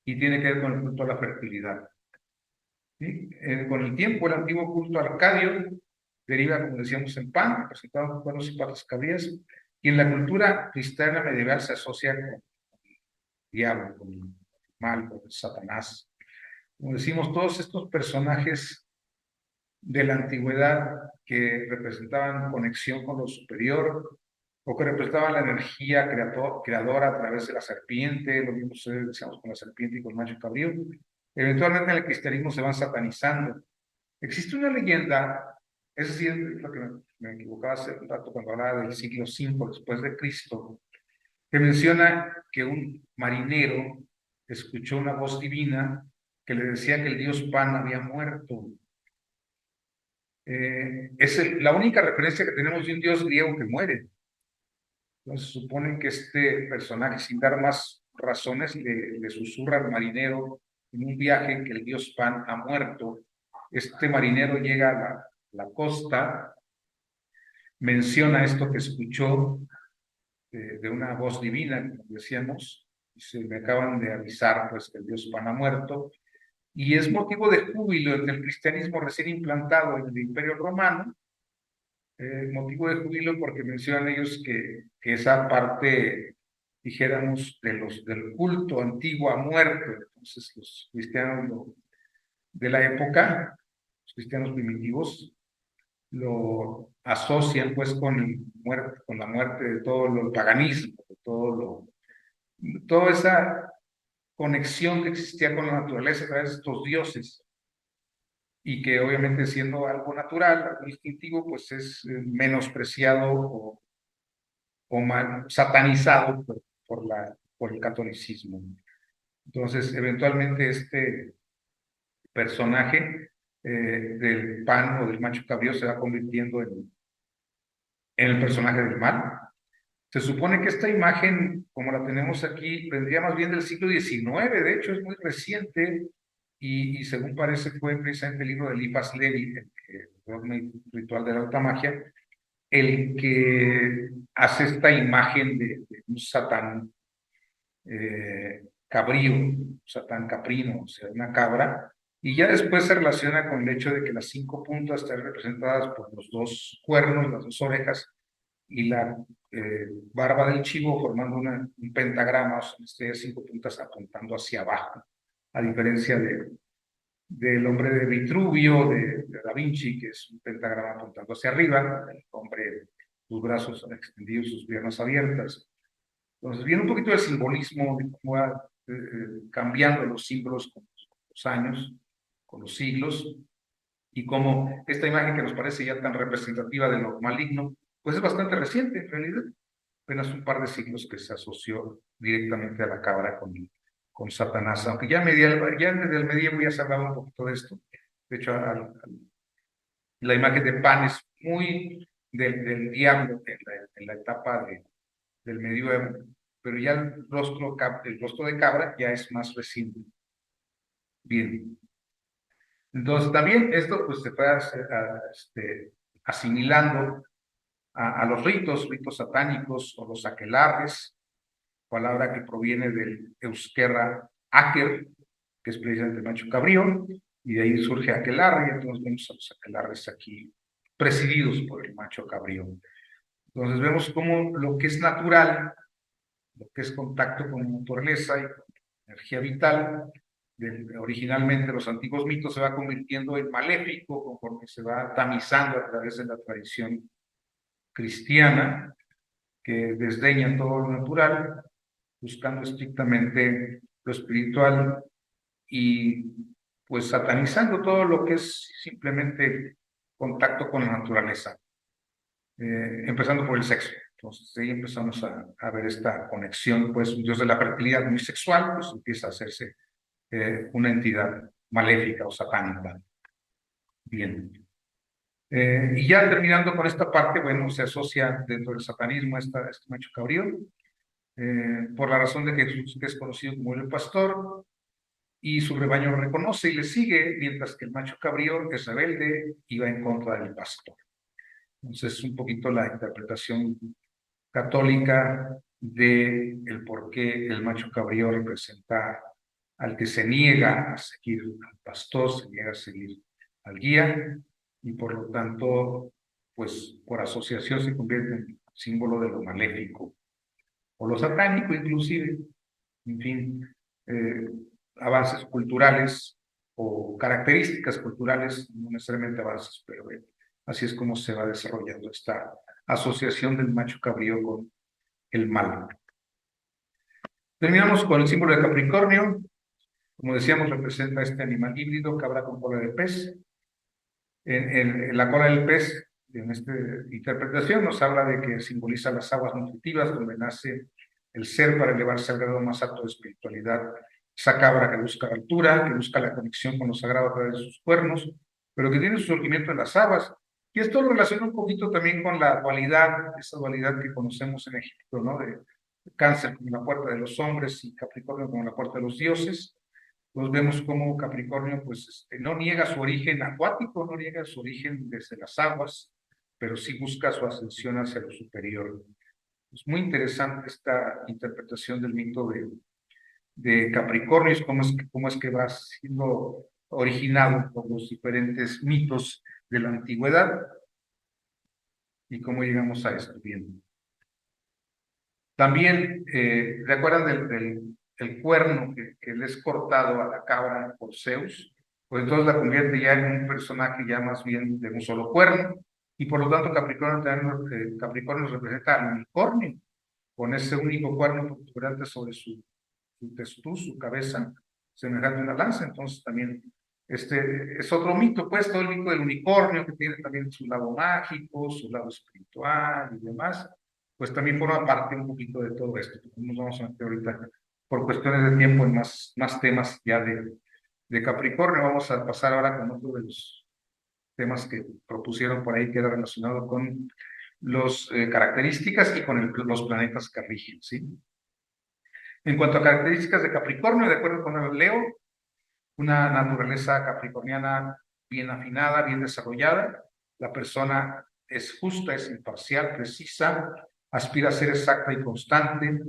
y tiene que ver con el culto a la fertilidad. ¿Sí? Con el tiempo, el antiguo culto arcadio deriva, como decíamos, en Pan, representado con cuernos y patas cabrías, y en la cultura cristiana medieval se asocia con el diablo, con el mal, con el Satanás. Como decimos, todos estos personajes de la antigüedad que representaban conexión con lo superior o que representaban la energía creadora a través de la serpiente, lo mismo decíamos con la serpiente y con el macho cabrío, eventualmente en el cristianismo se van satanizando. Existe una leyenda Ese sí es lo que me equivocaba hace un rato cuando hablaba del siglo V después de Cristo, que menciona que un marinero escuchó una voz divina que le decía que el dios Pan había muerto. Es la única referencia que tenemos de un dios griego que muere. Entonces supone que este personaje, sin dar más razones, le susurra al marinero en un viaje que el dios Pan ha muerto. Este marinero llega a la costa, menciona esto que escuchó de una voz divina, como decíamos, y se me acaban de avisar pues que el dios Pan ha muerto, y es motivo de júbilo en el cristianismo recién implantado en el Imperio Romano, motivo de júbilo porque mencionan ellos que esa parte, dijéramos, del culto antiguo a muerto. Entonces los cristianos de la época, los cristianos primitivos, lo asocian pues con la muerte de todo el paganismo, de toda esa conexión que existía con la naturaleza a través de estos dioses, y que obviamente siendo algo natural, algo instintivo, pues es menospreciado o mal, satanizado por el catolicismo. Entonces, eventualmente este personaje del Pan o del macho cabrío se va convirtiendo en el personaje del mal. Se supone que esta imagen, como la tenemos aquí, vendría más bien del siglo XIX, de hecho es muy reciente, y según parece fue precisamente el libro de Eliphas Levi, el ritual de la alta magia, el que hace esta imagen de un Satán cabrío, un Satán caprino, o sea, una cabra, y ya después se relaciona con el hecho de que las 5 puntas están representadas por los 2 cuernos, las 2 orejas, y la barba del chivo formando un pentagrama, o sea, 5 puntas apuntando hacia abajo, a diferencia del hombre de Vitruvio, de Da Vinci, que es un pentagrama apuntando hacia arriba, el hombre, sus brazos extendidos, sus piernas abiertas. Entonces viene un poquito de simbolismo de cómo va cambiando los símbolos con los años, con los siglos, y cómo esta imagen que nos parece ya tan representativa de lo maligno, pues es bastante reciente en realidad, apenas un par de siglos que se asoció directamente a la cabra con Satanás, aunque ya desde el medievo ya se hablaba un poquito de esto. De hecho, la imagen de Pan es muy del diablo en la etapa del medievo, pero ya el rostro de cabra ya es más reciente. Bien. Entonces, también esto pues se fue asimilando a los ritos satánicos o los aquelarres, palabra que proviene del euskera aker, que es precisamente el macho cabrío, y de ahí surge aquelarre, y entonces vemos a los aquelarres aquí presididos por el macho cabrío. Entonces vemos cómo lo que es natural, lo que es contacto con la naturaleza y con energía vital, originalmente los antiguos mitos, se va convirtiendo en maléfico conforme se va tamizando a través de la tradición cristiana, que desdeña todo lo natural, buscando estrictamente lo espiritual y pues satanizando todo lo que es simplemente contacto con la naturaleza, empezando por el sexo. Entonces ahí empezamos a ver esta conexión, pues un dios de la fertilidad muy sexual, pues empieza a hacerse una entidad maléfica o satánica. Bien. Y ya terminando con esta parte, bueno, se asocia dentro del satanismo este macho cabrío, por la razón de que Jesús es conocido como el pastor, y su rebaño lo reconoce y le sigue, mientras que el macho cabrío es rebelde y va en contra del pastor. Entonces, un poquito la interpretación católica de el por qué el macho cabrío representa al que se niega a seguir al pastor, se niega a seguir al guía, y por lo tanto, pues por asociación se convierte en símbolo de lo maléfico o lo satánico inclusive. En fin, avances culturales o características culturales, no necesariamente avances, pero así es como se va desarrollando esta asociación del macho cabrío con el mal. Terminamos con el símbolo de Capricornio. Como decíamos, representa este animal híbrido, cabra con cola de pez. En la cola del pez, en esta interpretación, nos habla de que simboliza las aguas nutritivas donde nace el ser para elevarse al grado más alto de espiritualidad. Esa cabra que busca altura, que busca la conexión con lo sagrado a través de sus cuernos, pero que tiene su surgimiento en las aguas. Y esto lo relaciona un poquito también con la dualidad, esa dualidad que conocemos en Egipto, ¿no? De Cáncer como la puerta de los hombres y Capricornio como la puerta de los dioses. Pues vemos cómo Capricornio pues, no niega su origen acuático, no niega su origen desde las aguas, pero sí busca su ascensión hacia lo superior. Es muy interesante esta interpretación del mito de Capricornio, y cómo es que va siendo originado por los diferentes mitos de la antigüedad y cómo llegamos a esto. Bien. También, ¿recuerdan el cuerno que le es cortado a la cabra por Zeus? Pues entonces la convierte ya en un personaje ya más bien de un solo cuerno, y por lo tanto Capricornio, también, Capricornio representa al unicornio, con ese único cuerno protuberante sobre su testuz, su cabeza, semejante a una lanza. Entonces también este es otro mito, pues todo el mito del unicornio, que tiene también su lado mágico, su lado espiritual y demás, pues también forma parte un poquito de todo esto. Nos vamos a meter ahorita, por cuestiones de tiempo, en más temas ya de Capricornio. Vamos a pasar ahora con otro de los temas que propusieron por ahí, que era relacionado con las características y con los planetas que rigen, ¿sí? En cuanto a características de Capricornio, de acuerdo con el Leo, una naturaleza capricorniana bien afinada, bien desarrollada. La persona es justa, es imparcial, precisa, aspira a ser exacta y constante,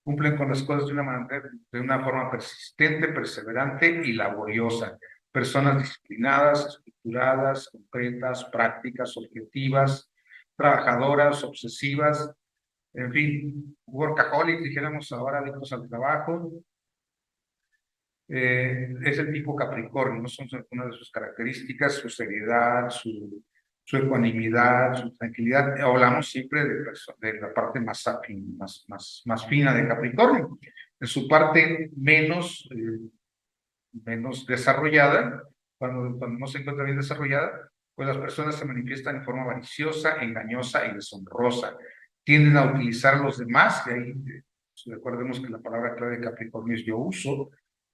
cumplen con las cosas de una forma persistente, perseverante y laboriosa. Personas disciplinadas, estructuradas, concretas, prácticas, objetivas, trabajadoras, obsesivas, en fin, workaholic, dijéramos ahora, adictos al trabajo. Es el tipo Capricornio, ¿no? Son algunas de sus características, su seriedad, su ecuanimidad, su tranquilidad. Hablamos siempre de la parte más fina de Capricornio. En su parte menos desarrollada, cuando no se encuentra bien desarrollada, pues las personas se manifiestan en forma maliciosa, engañosa y deshonrosa. Tienden a utilizar a los demás, y ahí recordemos que la palabra clave de Capricornio es yo uso,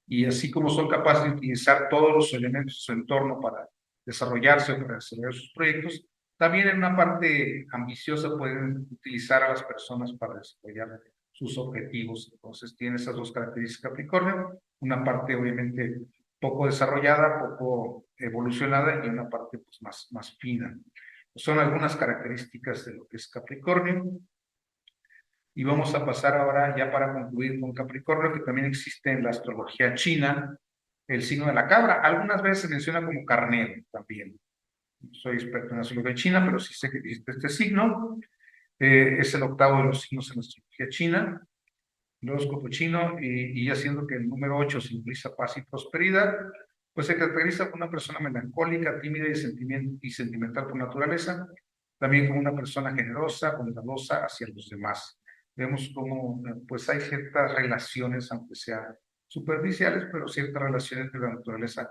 y así como son capaces de utilizar todos los elementos de su entorno para desarrollarse o para desarrollar sus proyectos, también en una parte ambiciosa pueden utilizar a las personas para desarrollar sus objetivos. Entonces tiene esas dos características Capricornio, una parte obviamente poco desarrollada, poco evolucionada, y una parte pues, más fina. Son algunas características de lo que es Capricornio. Y vamos a pasar ahora, ya para concluir, con Capricornio, que también existe en la astrología china, el signo de la cabra. Algunas veces se menciona como carnero también. No soy experto en la astrología china, pero sí sé que existe este signo. Es el octavo de los signos en la astrología china, el horóscopo chino, y haciendo que el número 8 simboliza paz y prosperidad, pues se caracteriza como una persona melancólica, tímida y sentimental por naturaleza, también como una persona generosa, bondadosa hacia los demás. Vemos cómo pues hay ciertas relaciones, aunque sean superficiales, pero ciertas relaciones entre la naturaleza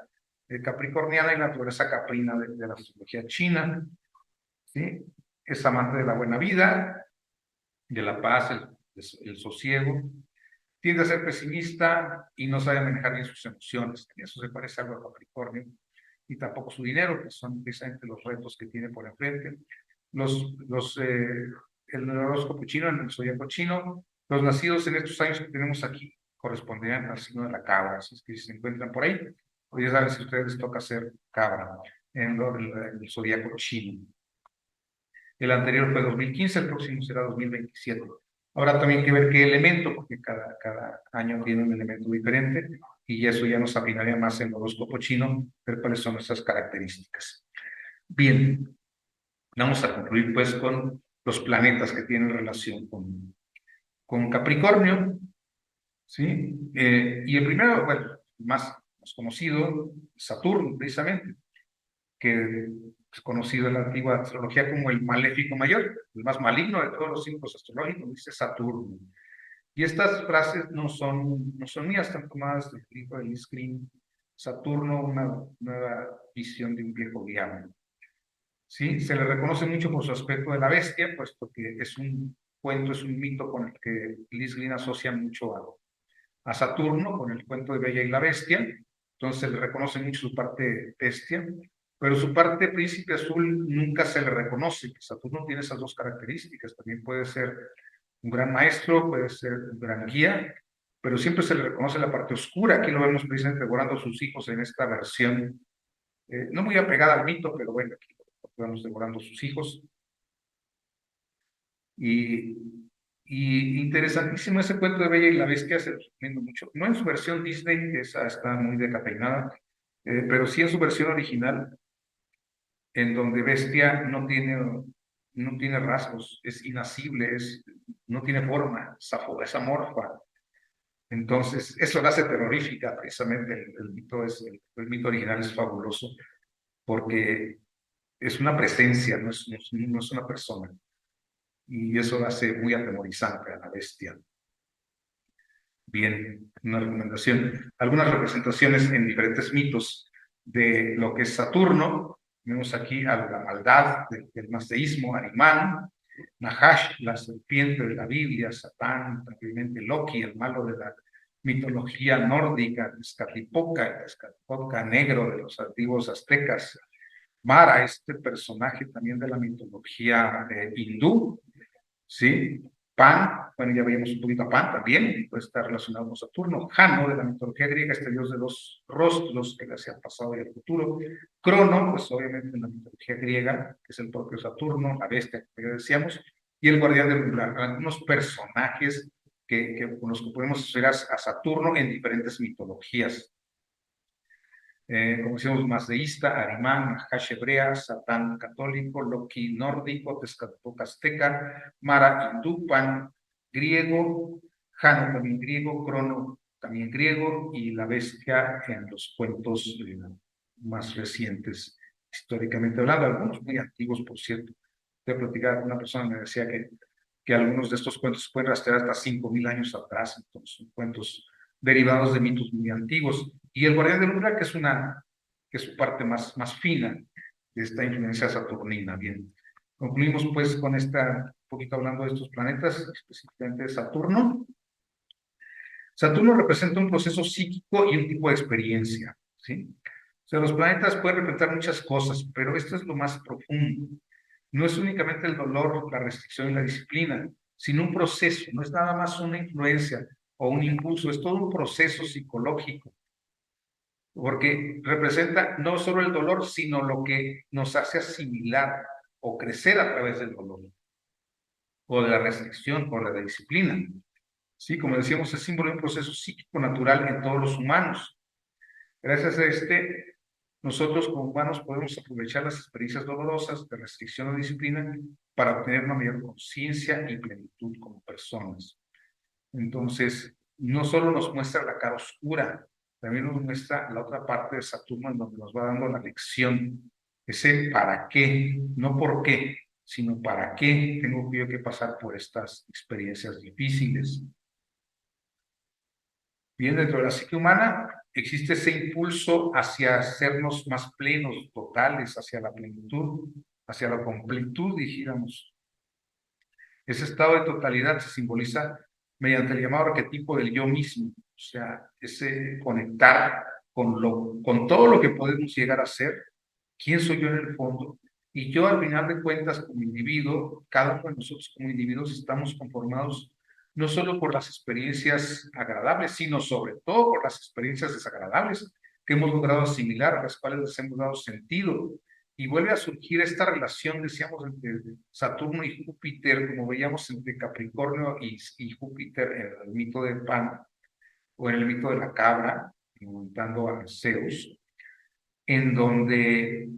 capricorniana y la naturaleza caprina de la astrología china, ¿sí? Es amante de la buena vida, de la paz, el sosiego. Tiende a ser pesimista y no sabe manejar bien sus emociones. Eso se parece algo a Capricornio. Y tampoco su dinero, que son precisamente los retos que tiene por enfrente. El horóscopo chino, en el zodiaco chino, los nacidos en estos años que tenemos aquí corresponderían al signo de la cabra. Así es que si se encuentran por ahí, pues ya saben si a ustedes les toca ser cabra en el zodiaco chino. El anterior fue 2015, el próximo será 2027. Ahora también hay que ver qué elemento, porque cada año tiene un elemento diferente, y eso ya nos afinaría más en el horóscopo chino, ver cuáles son nuestras características. Bien, vamos a concluir pues con los planetas que tienen relación con Capricornio, ¿sí? Y el primero, bueno, más conocido, Saturno, precisamente, que es conocido en la antigua astrología como el maléfico mayor, el más maligno de todos los signos astrológicos, dice Saturno. Y estas frases no son mías, están tomadas del libro de Liz Green, Saturno, una nueva visión de un viejo diablo. ¿sí? Se le reconoce mucho por su aspecto de la bestia, puesto que es un cuento, es un mito con el que Liz Glynn asocia mucho a Saturno, con el cuento de Bella y la Bestia. Entonces se le reconoce mucho su parte bestia, pero su parte príncipe azul nunca se le reconoce. Saturno tiene esas dos características. También puede ser un gran maestro, puede ser un gran guía, pero siempre se le reconoce la parte oscura. Aquí lo vemos precisamente devorando a sus hijos en esta versión, no muy apegada al mito, pero bueno, aquí lo vemos devorando a sus hijos. Y, y interesantísimo ese cuento de Bella y la Bestia, se lo recomiendo mucho. No en su versión Disney, que esa está muy decafeinada, pero sí en su versión original, en donde Bestia no tiene rasgos, es inasible, no tiene forma, es amorfa. Entonces, eso la hace terrorífica, precisamente. El mito original es fabuloso, porque es una presencia, no es una persona. Y eso la hace muy atemorizante a la bestia. Bien, una recomendación. Algunas representaciones en diferentes mitos de lo que es Saturno. Vemos aquí a la maldad del maceísmo, Arimán, Nahash, la serpiente de la Biblia, Satán, también Loki, el malo de la mitología nórdica, Tezcatlipoca negro de los antiguos aztecas, Mara, este personaje también de la mitología hindú, ¿sí? Pan, bueno, ya veíamos un poquito a Pan también, puede estar relacionado con Saturno. Jano, de la mitología griega, este dios de dos rostros que hacia el pasado y el futuro. Crono, pues obviamente en la mitología griega, que es el propio Saturno, la bestia que ya decíamos, y el guardián del umbral. Algunos personajes con los que podemos asociar a Saturno en diferentes mitologías. Como decíamos, Mazdeísta, Arimán, Nahash hebrea, Satán católico, Loki nórdico, Tezcatlipoca azteca, Mara hindú, Pan griego, Jano también griego, Crono también griego, y la bestia en los cuentos más recientes, históricamente hablando, algunos muy antiguos, por cierto. Voy a platicar, una persona me decía que algunos de estos cuentos pueden rastrear hasta 5.000 años atrás, entonces son cuentos derivados de mitos muy antiguos. Y el guardián del umbral, que es su parte más fina de esta influencia saturnina. Bien, concluimos pues con un poquito hablando de estos planetas, específicamente de Saturno. Saturno representa un proceso psíquico y un tipo de experiencia, ¿sí? O sea, los planetas pueden representar muchas cosas, pero esto es lo más profundo. No es únicamente el dolor, la restricción y la disciplina, sino un proceso, no es nada más una influencia o un impulso, es todo un proceso psicológico, porque representa no solo el dolor, sino lo que nos hace asimilar o crecer a través del dolor, o de la restricción, o de la disciplina. Sí, como decíamos, es símbolo de un proceso psíquico natural en todos los humanos. Gracias a nosotros como humanos podemos aprovechar las experiencias dolorosas de restricción o disciplina para obtener una mayor conciencia y plenitud como personas. Entonces, no solo nos muestra la cara oscura, también nos muestra la otra parte de Saturno en donde nos va dando la lección, ese para qué, no por qué, sino para qué tengo yo que pasar por estas experiencias difíciles. Bien, dentro de la psique humana existe ese impulso hacia hacernos más plenos, totales, hacia la plenitud, hacia la completud, dijéramos. Ese estado de totalidad se simboliza mediante el llamado arquetipo del yo mismo, o sea, ese conectar con todo lo que podemos llegar a ser, quién soy yo en el fondo, y yo al final de cuentas como individuo, cada uno de nosotros como individuos estamos conformados no solo por las experiencias agradables, sino sobre todo por las experiencias desagradables que hemos logrado asimilar, a las cuales les hemos dado sentido. Y vuelve a surgir esta relación, decíamos, entre Saturno y Júpiter, como veíamos entre Capricornio y Júpiter en el mito de Pan, o en el mito de la cabra, inventando a Zeus, en donde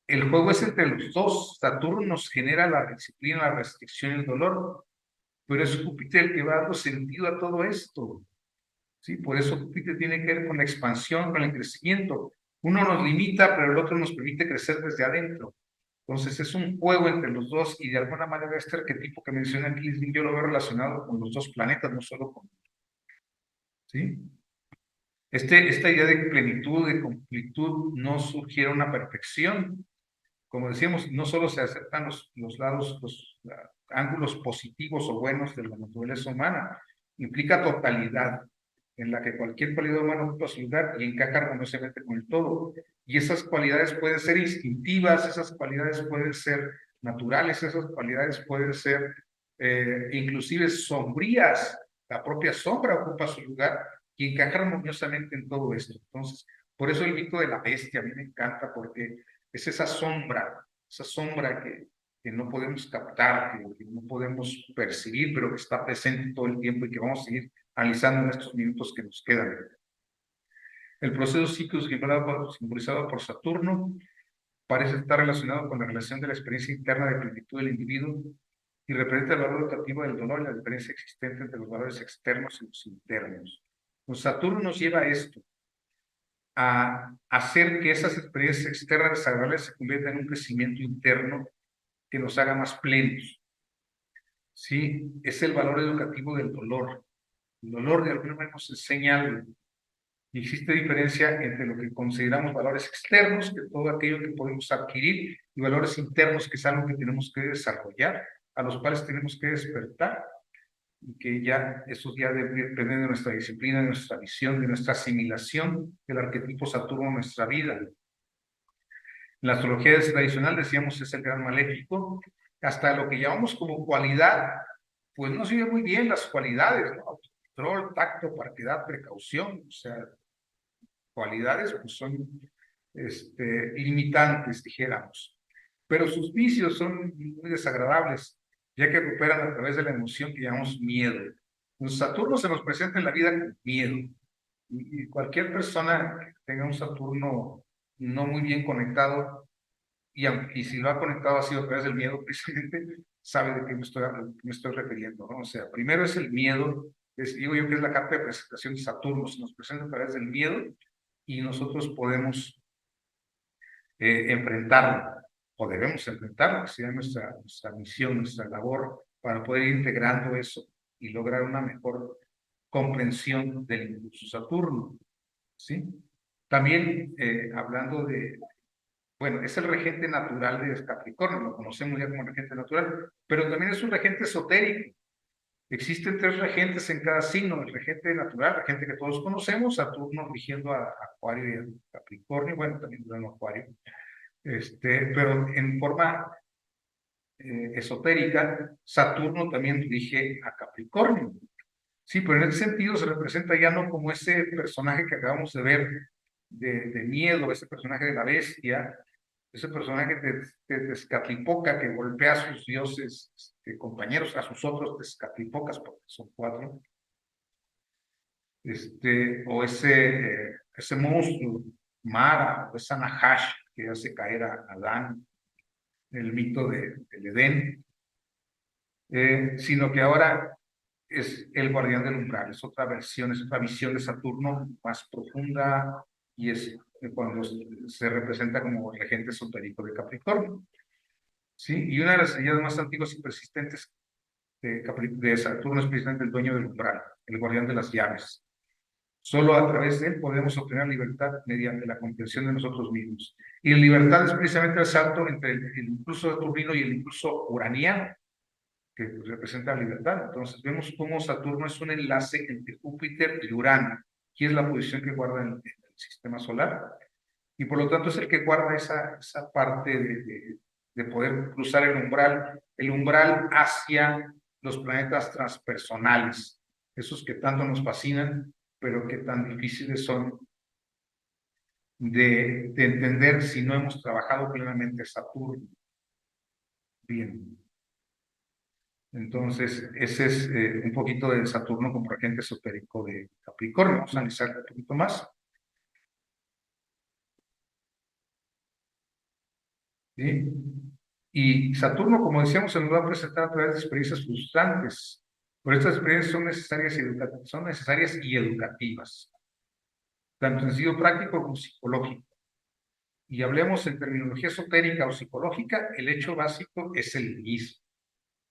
el juego es entre los dos. Saturno nos genera la disciplina, la restricción y el dolor, pero es Júpiter el que va dando sentido a todo esto. ¿Sí? Por eso Júpiter tiene que ver con la expansión, con el crecimiento. Uno nos limita, pero el otro nos permite crecer desde adentro. Entonces es un juego entre los dos y de alguna manera este arquetipo que menciona aquí, yo lo veo relacionado con los dos planetas, no solo con... ¿Sí? Esta idea de plenitud, de completud, no surgiera una perfección, como decíamos, no solo se aceptan los lados, los ángulos positivos o buenos de la naturaleza humana, implica totalidad, en la que cualquier cualidad humana ocupa su lugar y encaja armoniosamente con el todo. Y esas cualidades pueden ser instintivas, esas cualidades pueden ser naturales, esas cualidades pueden ser inclusive sombrías. La propia sombra ocupa su lugar y encaja armoniosamente en todo esto. Entonces, por eso el mito de la bestia a mí me encanta, porque es esa sombra que no podemos captar, que no podemos percibir, pero que está presente todo el tiempo y que vamos a seguir analizando en estos minutos que nos quedan. El proceso psíquico simbolizado por Saturno parece estar relacionado con la relación de la experiencia interna de plenitud del individuo y representa el valor educativo del dolor y la diferencia existente entre los valores externos y los internos. Pues Saturno nos lleva a esto, a hacer que esas experiencias externas desagradables se conviertan en un crecimiento interno que nos haga más plenos. Sí, es el valor educativo del dolor. El dolor de alguna manera nos enseña algo. Y existe diferencia entre lo que consideramos valores externos, que todo aquello que podemos adquirir, y valores internos, que es algo que tenemos que desarrollar, a los cuales tenemos que despertar, y que ya eso ya depende de nuestra disciplina, de nuestra visión, de nuestra asimilación del arquetipo Saturno en nuestra vida. En la astrología tradicional, decíamos, es el gran maléfico, hasta lo que llamamos como cualidad, pues no se ve muy bien las cualidades, ¿no? Control, tacto, parquedad, precaución, o sea, cualidades pues son limitantes, dijéramos. Pero sus vicios son muy desagradables, ya que operan a través de la emoción que llamamos miedo. Entonces, Saturno se nos presenta en la vida con miedo. Y cualquier persona que tenga un Saturno no muy bien conectado, y si lo ha conectado ha sido a través del miedo, precisamente sabe de qué me estoy refiriendo, ¿no? O sea, primero es el miedo, digo yo que es la carta de presentación de Saturno, se nos presenta a través del miedo, y nosotros podemos enfrentarlo, o debemos enfrentarlo, que sea nuestra misión, nuestra labor, para poder ir integrando eso y lograr una mejor comprensión del impulso Saturno, ¿sí? También hablando de, bueno, es el regente natural de Capricornio, lo conocemos ya como regente natural, pero también es un regente esotérico. Existen 3 regentes en cada signo: el regente natural, regente que todos conocemos, Saturno rigiendo a Acuario y a Capricornio, bueno, también Urano Acuario, pero en forma esotérica, Saturno también rige a Capricornio. Sí, pero en ese sentido se representa ya no como ese personaje que acabamos de ver de miedo, ese personaje de la bestia, ese personaje de Tezcatlipoca que golpea a sus dioses compañeros, a sus otros Tezcatlipocas, porque son 4, o ese monstruo, Mara, o esa Nahash que hace caer a Adán, el mito del Edén, sino que ahora es el guardián del umbral, es otra versión, es otra visión de Saturno más profunda, y es cuando se representa como el regente esotérico de Capricornio. ¿Sí? Y una de las señales más antiguas y persistentes de Saturno es precisamente el dueño del umbral, el guardián de las llaves. Solo a través de él podemos obtener libertad mediante la comprensión de nosotros mismos. Y la libertad es precisamente el salto entre el impulso saturnino y el impulso uraniano, que representa la libertad. Entonces vemos cómo Saturno es un enlace entre Júpiter y Urano, que es la posición que guarda en el sistema solar, y por lo tanto es el que guarda esa parte de poder cruzar el umbral hacia los planetas transpersonales, esos que tanto nos fascinan, pero que tan difíciles son de entender si no hemos trabajado plenamente Saturno. Bien. Entonces, ese es un poquito de Saturno como regente esotérico de Capricornio. Vamos a analizarlo un poquito más. ¿Sí? Y Saturno, como decíamos, se nos va a presentar a través de experiencias frustrantes. Pero estas experiencias son necesarias y educativas, tanto en sentido práctico como psicológico. Y hablemos en terminología esotérica o psicológica, el hecho básico es el mismo.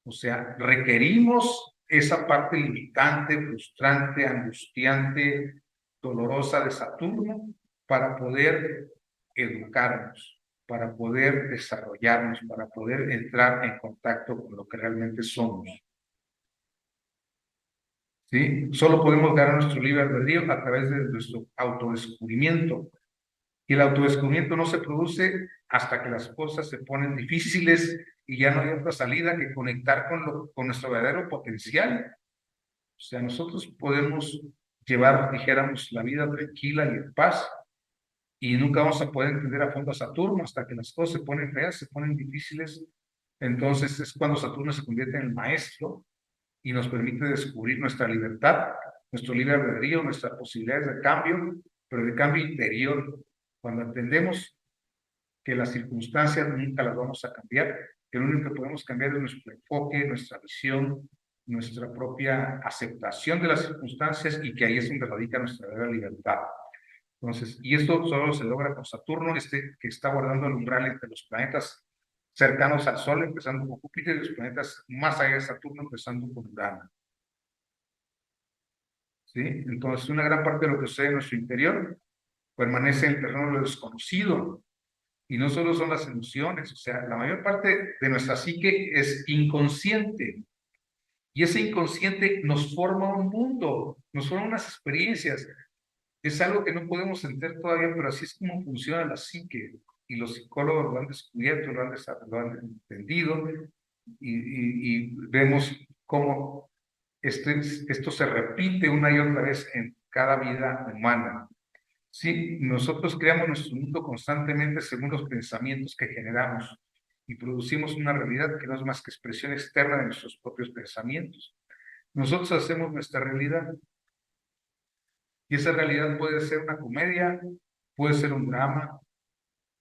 O sea, requerimos esa parte limitante, frustrante, angustiante, dolorosa de Saturno para poder educarnos, para poder desarrollarnos, para poder entrar en contacto con lo que realmente somos. ¿Sí? Solo podemos ganar nuestro libre albedrío a través de nuestro autodescubrimiento. Y el autodescubrimiento no se produce hasta que las cosas se ponen difíciles y ya no hay otra salida que conectar con nuestro verdadero potencial. O sea, nosotros podemos llevar, dijéramos, la vida tranquila y en paz, y nunca vamos a poder entender a fondo a Saturno hasta que las cosas se ponen feas, se ponen difíciles. Entonces es cuando Saturno se convierte en el maestro y nos permite descubrir nuestra libertad, nuestro libre albedrío, nuestras posibilidades de cambio, pero de cambio interior. Cuando entendemos que las circunstancias nunca las vamos a cambiar, que lo único que podemos cambiar es nuestro enfoque, nuestra visión, nuestra propia aceptación de las circunstancias, y que ahí es donde radica nuestra verdadera libertad. Entonces, y esto solo se logra con Saturno, que está guardando el umbral entre los planetas cercanos al Sol, empezando con Júpiter, y los planetas más allá de Saturno, empezando con Urano. ¿Sí? Entonces, una gran parte de lo que sucede en nuestro interior permanece en el terreno de lo desconocido, y no solo son las emociones, o sea, la mayor parte de nuestra psique es inconsciente, y ese inconsciente nos forma un mundo, nos forma unas experiencias. Es algo que no podemos entender todavía, pero así es como funciona la psique, y los psicólogos lo han descubierto, lo han entendido, y vemos cómo esto se repite una y otra vez en cada vida humana. Sí, nosotros creamos nuestro mundo constantemente según los pensamientos que generamos, y producimos una realidad que no es más que expresión externa de nuestros propios pensamientos. Nosotros hacemos nuestra realidad, y esa realidad puede ser una comedia, puede ser un drama,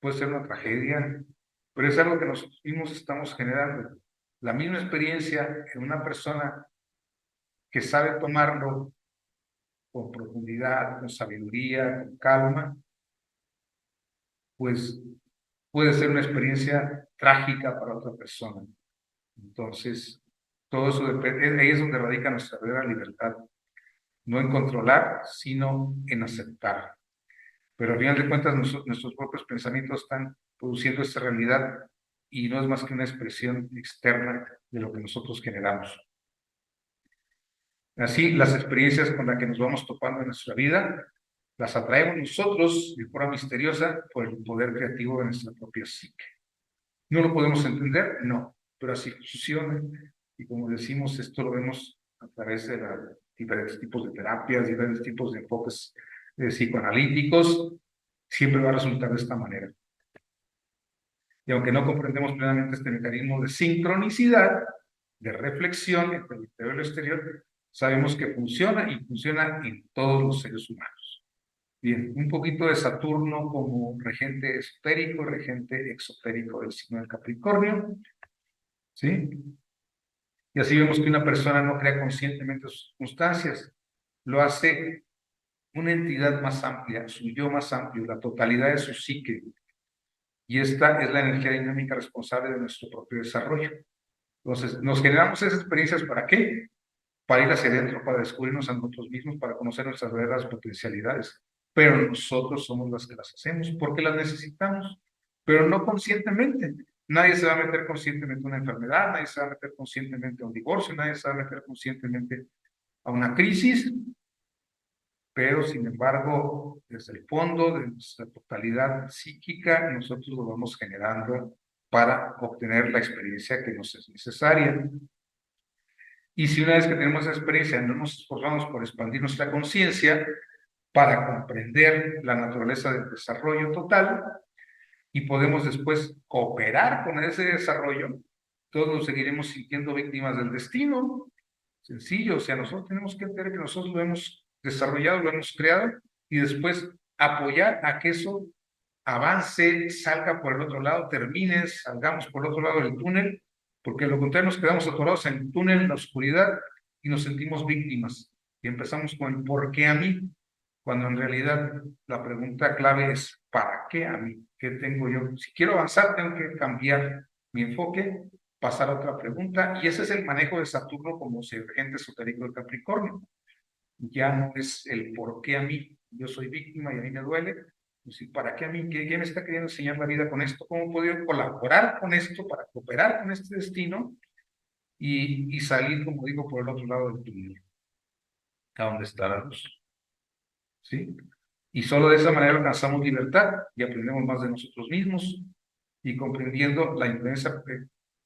puede ser una tragedia, pero es algo que nosotros mismos estamos generando. La misma experiencia en una persona que sabe tomarlo con profundidad, con sabiduría, con calma, pues puede ser una experiencia trágica para otra persona. Entonces, todo eso depende, ahí es donde radica nuestra verdadera libertad, no en controlar, sino en aceptar. Pero al final de cuentas, nuestros propios pensamientos están produciendo esta realidad, y no es más que una expresión externa de lo que nosotros generamos. Así, las experiencias con las que nos vamos topando en nuestra vida, las atraemos nosotros de forma misteriosa por el poder creativo de nuestra propia psique. ¿No lo podemos entender? No, pero así funciona. Y como decimos, esto lo vemos a través de diferentes tipos de terapias, diferentes tipos de enfoques psicoanalíticos. Siempre va a resultar de esta manera. Y aunque no comprendemos plenamente este mecanismo de sincronicidad, de reflexión entre el interior y el exterior, sabemos que funciona, y funciona en todos los seres humanos. Bien, un poquito de Saturno como regente esotérico, regente exotérico del signo del Capricornio. ¿Sí? Y así vemos que una persona no crea conscientemente sus circunstancias, lo hace una entidad más amplia, su yo más amplio, la totalidad de su psique. Y esta es la energía dinámica responsable de nuestro propio desarrollo. Entonces, nos generamos esas experiencias, ¿para qué? Para ir hacia adentro, para descubrirnos a nosotros mismos, para conocer nuestras verdaderas potencialidades. Pero nosotros somos las que las hacemos, porque las necesitamos, pero no conscientemente. Nadie se va a meter conscientemente a una enfermedad, nadie se va a meter conscientemente a un divorcio, nadie se va a meter conscientemente a una crisis, pero sin embargo, desde el fondo de nuestra totalidad psíquica, nosotros lo vamos generando para obtener la experiencia que nos es necesaria. Y si una vez que tenemos esa experiencia no nos esforzamos por expandir nuestra conciencia para comprender la naturaleza del desarrollo total, y podemos después cooperar con ese desarrollo, todos nos seguiremos sintiendo víctimas del destino. Sencillo, o sea, nosotros tenemos que entender que nosotros lo hemos desarrollado, lo hemos creado, y después apoyar a que eso avance, salga por el otro lado, termine, salgamos por el otro lado del túnel, porque de lo contrario nos quedamos atorados en el túnel, en la oscuridad, y nos sentimos víctimas. Y empezamos con el ¿por qué a mí? Cuando en realidad la pregunta clave es ¿para qué a mí? ¿Qué tengo yo? Si quiero avanzar, tengo que cambiar mi enfoque, pasar a otra pregunta, y ese es el manejo de Saturno como regente esotérico de Capricornio. Ya no es el ¿por qué a mí? Yo soy víctima y a mí me duele, Es decir, ¿para qué a mí? ¿Qué me está queriendo enseñar la vida con esto? ¿Cómo puedo yo colaborar con esto para cooperar con este destino y salir, como digo, por el otro lado del túnel, a donde está la luz? ¿Sí? Y solo de esa manera alcanzamos libertad y aprendemos más de nosotros mismos y comprendiendo la influencia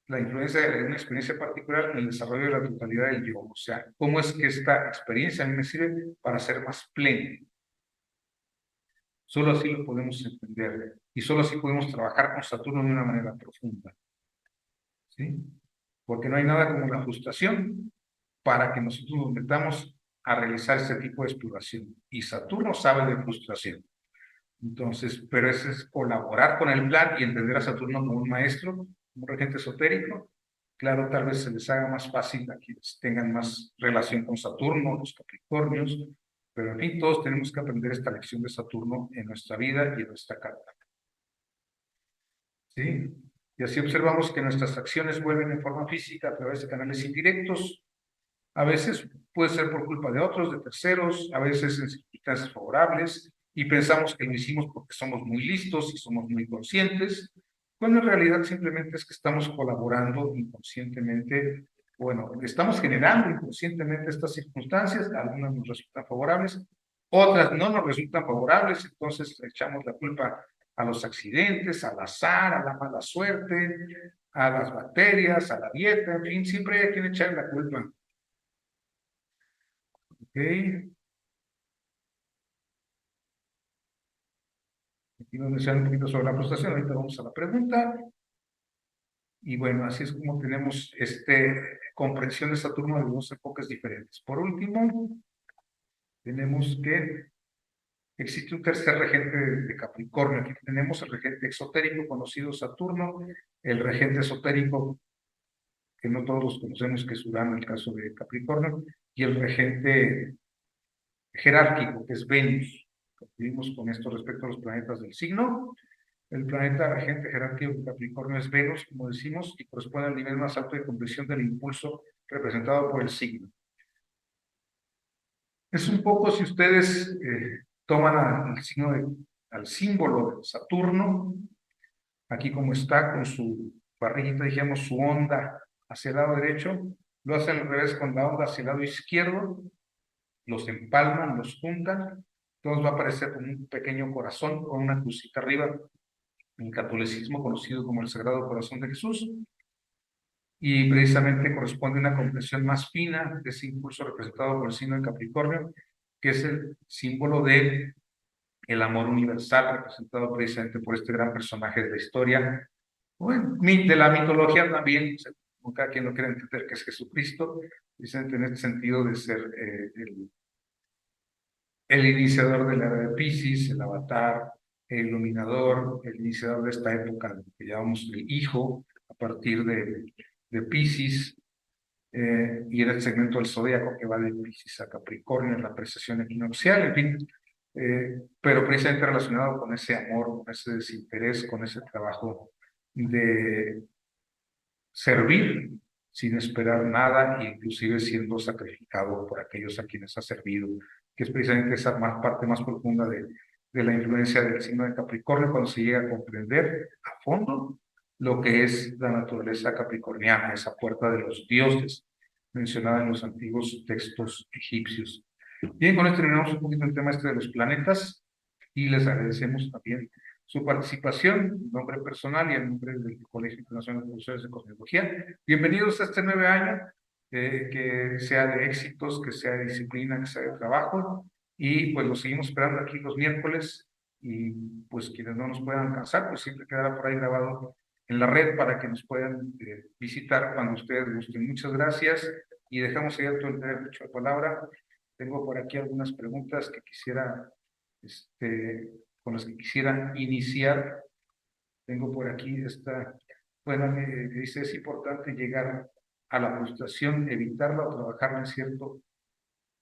de una experiencia particular en el desarrollo de la totalidad del yo. O sea, cómo es que esta experiencia a mí me sirve para ser más pleno. Solo así lo podemos entender y solo así podemos trabajar con Saturno de una manera profunda. ¿Sí? Porque no hay nada como la frustración para que nosotros nos metamos a realizar este tipo de exploración. Y Saturno sabe de frustración. Entonces, pero ese es colaborar con el plan y entender a Saturno como un maestro, como un regente esotérico. Claro, tal vez se les haga más fácil a quienes tengan más relación con Saturno, los Capricornios, pero en fin, todos tenemos que aprender esta lección de Saturno en nuestra vida y en nuestra carta. ¿Sí? Y así observamos que nuestras acciones vuelven en forma física a través de canales indirectos. A veces puede ser por culpa de otros, de terceros, a veces en circunstancias favorables, y pensamos que lo hicimos porque somos muy listos y somos muy conscientes, cuando en realidad simplemente es que estamos colaborando inconscientemente, bueno, estamos generando inconscientemente estas circunstancias, algunas nos resultan favorables, otras no nos resultan favorables, entonces echamos la culpa a los accidentes, al azar, a la mala suerte, a las bacterias, a la dieta, en fin, siempre hay quien echar la culpa. Ok, aquí nos mencionan un poquito sobre la frustración, ahorita vamos a la pregunta. Y bueno, así es como tenemos comprensión de Saturno de dos épocas diferentes. Por último, tenemos que existe un tercer regente de Capricornio. Aquí tenemos el regente exotérico conocido Saturno, el regente esotérico, que no todos los conocemos, que es Urano en el caso de Capricornio, y el regente jerárquico, que es Venus. Vimos con esto respecto a los planetas del signo. El planeta regente jerárquico de Capricornio es Venus, como decimos, y corresponde al nivel más alto de comprensión del impulso representado por el signo. Es un poco si ustedes toman al símbolo de Saturno, aquí como está, con su barriguita, dijimos, su onda hacia el lado derecho, lo hacen al revés con la onda hacia el lado izquierdo, los empalman, los juntan, entonces va a aparecer como un pequeño corazón con una crucita arriba, en catolicismo conocido como el Sagrado Corazón de Jesús, y precisamente corresponde a una comprensión más fina de ese impulso representado por el signo de Capricornio, que es el símbolo de el amor universal, representado precisamente por este gran personaje de la historia, bueno, de la mitología también, como cada quien lo quiere entender, que es Jesucristo, precisamente en este sentido de ser el iniciador de la era de Piscis, el avatar, el iluminador, el iniciador de esta época que llamamos el Hijo, a partir de Piscis, y en el segmento del zodíaco que va de Piscis a Capricornio, en la precesión equinoccial, en fin, pero precisamente relacionado con ese amor, con ese desinterés, con ese trabajo de servir sin esperar nada e inclusive siendo sacrificado por aquellos a quienes ha servido, que es precisamente esa parte más profunda de la influencia del signo de Capricornio cuando se llega a comprender a fondo lo que es la naturaleza capricorniana, esa puerta de los dioses mencionada en los antiguos textos egipcios. Bien, con esto terminamos un poquito el tema de los planetas y les agradecemos también su participación en nombre personal y en nombre del Colegio Internacional de Profesores de Cosmología. Bienvenidos a este nuevo año, que sea de éxitos, que sea de disciplina, que sea de trabajo, y pues los seguimos esperando aquí los miércoles, y pues quienes no nos puedan alcanzar, pues siempre quedará por ahí grabado en la red para que nos puedan visitar cuando ustedes gusten. Muchas gracias, y dejamos abierto el derecho de palabra. Tengo por aquí algunas preguntas que quisiera con las que quisiera iniciar. Tengo por aquí bueno, me dice, es importante llegar a la frustración, evitarla o trabajarla en cierto,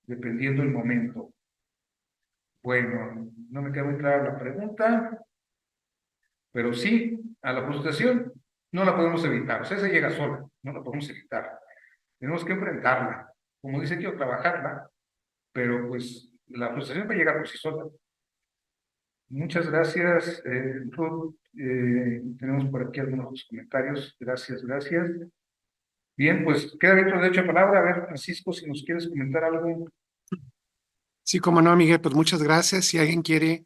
dependiendo del momento. Bueno, no me queda muy clara la pregunta, pero sí, a la frustración no la podemos evitar, o sea, esa llega sola, no la podemos evitar. Tenemos que enfrentarla. Como dice, quiero trabajarla, pero pues la frustración va a llegar por sí sola. Muchas gracias, Ruth. Tenemos por aquí algunos otros comentarios. Gracias, gracias. Bien, pues queda dentro de hecho palabra. A ver, Francisco, si nos quieres comentar algo. Sí, como no, Miguel, pues muchas gracias. Si alguien quiere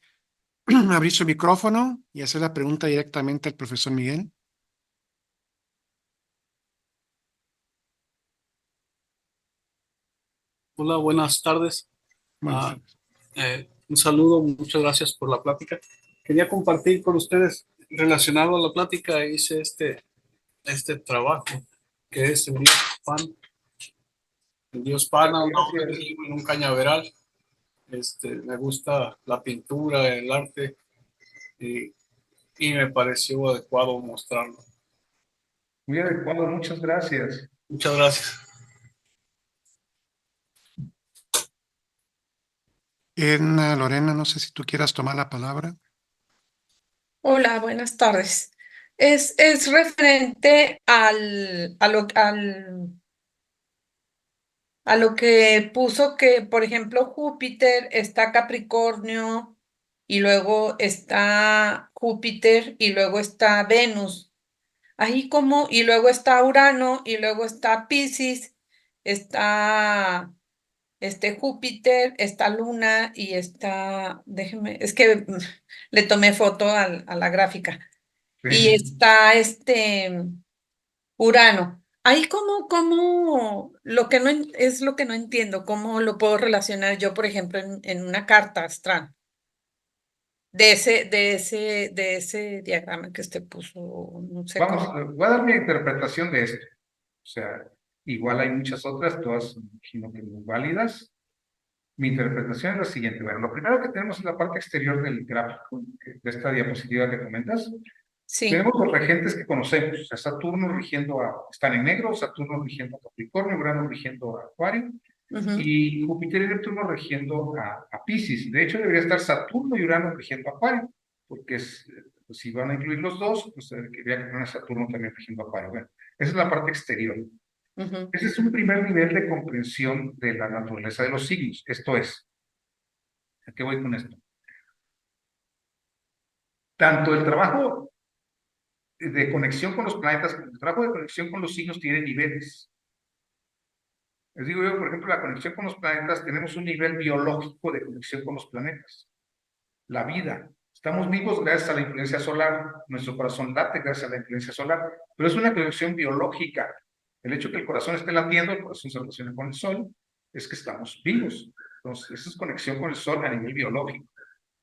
abrir su micrófono y hacer la pregunta directamente al profesor Miguel. Hola, buenas tardes. Buenas tardes. Un saludo, muchas gracias por la plática. Quería compartir con ustedes, relacionado a la plática, hice este trabajo, que es el Dios Pan, una obra Gracias. en un cañaveral. Me gusta la pintura, el arte, y, y me pareció adecuado mostrarlo. Muy adecuado, muchas gracias. Muchas gracias. Edna, Lorena, no sé si tú quieras tomar la palabra. Hola, buenas tardes. Es referente a lo que puso que, por ejemplo, Júpiter está Capricornio y luego está Júpiter y luego está Venus. Ahí como, y luego está Urano y luego está Piscis, está Júpiter, está Luna y está, déjeme, es que le tomé foto a la gráfica. Y Sí. está Urano. Ahí lo que no es lo que no entiendo, cómo lo puedo relacionar yo, por ejemplo, en una carta astral de ese diagrama que usted puso, no sé Vamos, cómo. voy a dar mi interpretación de esto. O sea, igual hay muchas otras, todas imagino que muy válidas. Mi interpretación es la siguiente. Bueno, lo primero que tenemos es la parte exterior del gráfico, de esta diapositiva que comentas. Sí. Tenemos los regentes que conocemos, o sea, Saturno rigiendo están en negro, Saturno rigiendo a Capricornio, Urano rigiendo a Acuario, Ujú. y Júpiter y Neptuno rigiendo a Piscis. De hecho, debería estar Saturno y Urano rigiendo a Acuario, porque pues, si van a incluir los dos, pues habría que poner Saturno también rigiendo a Acuario. Bueno, esa es la parte exterior. Ujú. Ese es un primer nivel de comprensión de la naturaleza de los signos. Esto es, ¿a qué voy con esto? Tanto el trabajo de conexión con los planetas como el trabajo de conexión con los signos tiene niveles. Les digo yo, por ejemplo, la conexión con los planetas, tenemos un nivel biológico de conexión con los planetas. La vida. Estamos vivos gracias a la influencia solar. Nuestro corazón late gracias a la influencia solar. Pero es una conexión biológica. El hecho de que el corazón esté latiendo, el corazón se relaciona con el sol, es que estamos vivos. Entonces, esa es conexión con el sol a nivel biológico.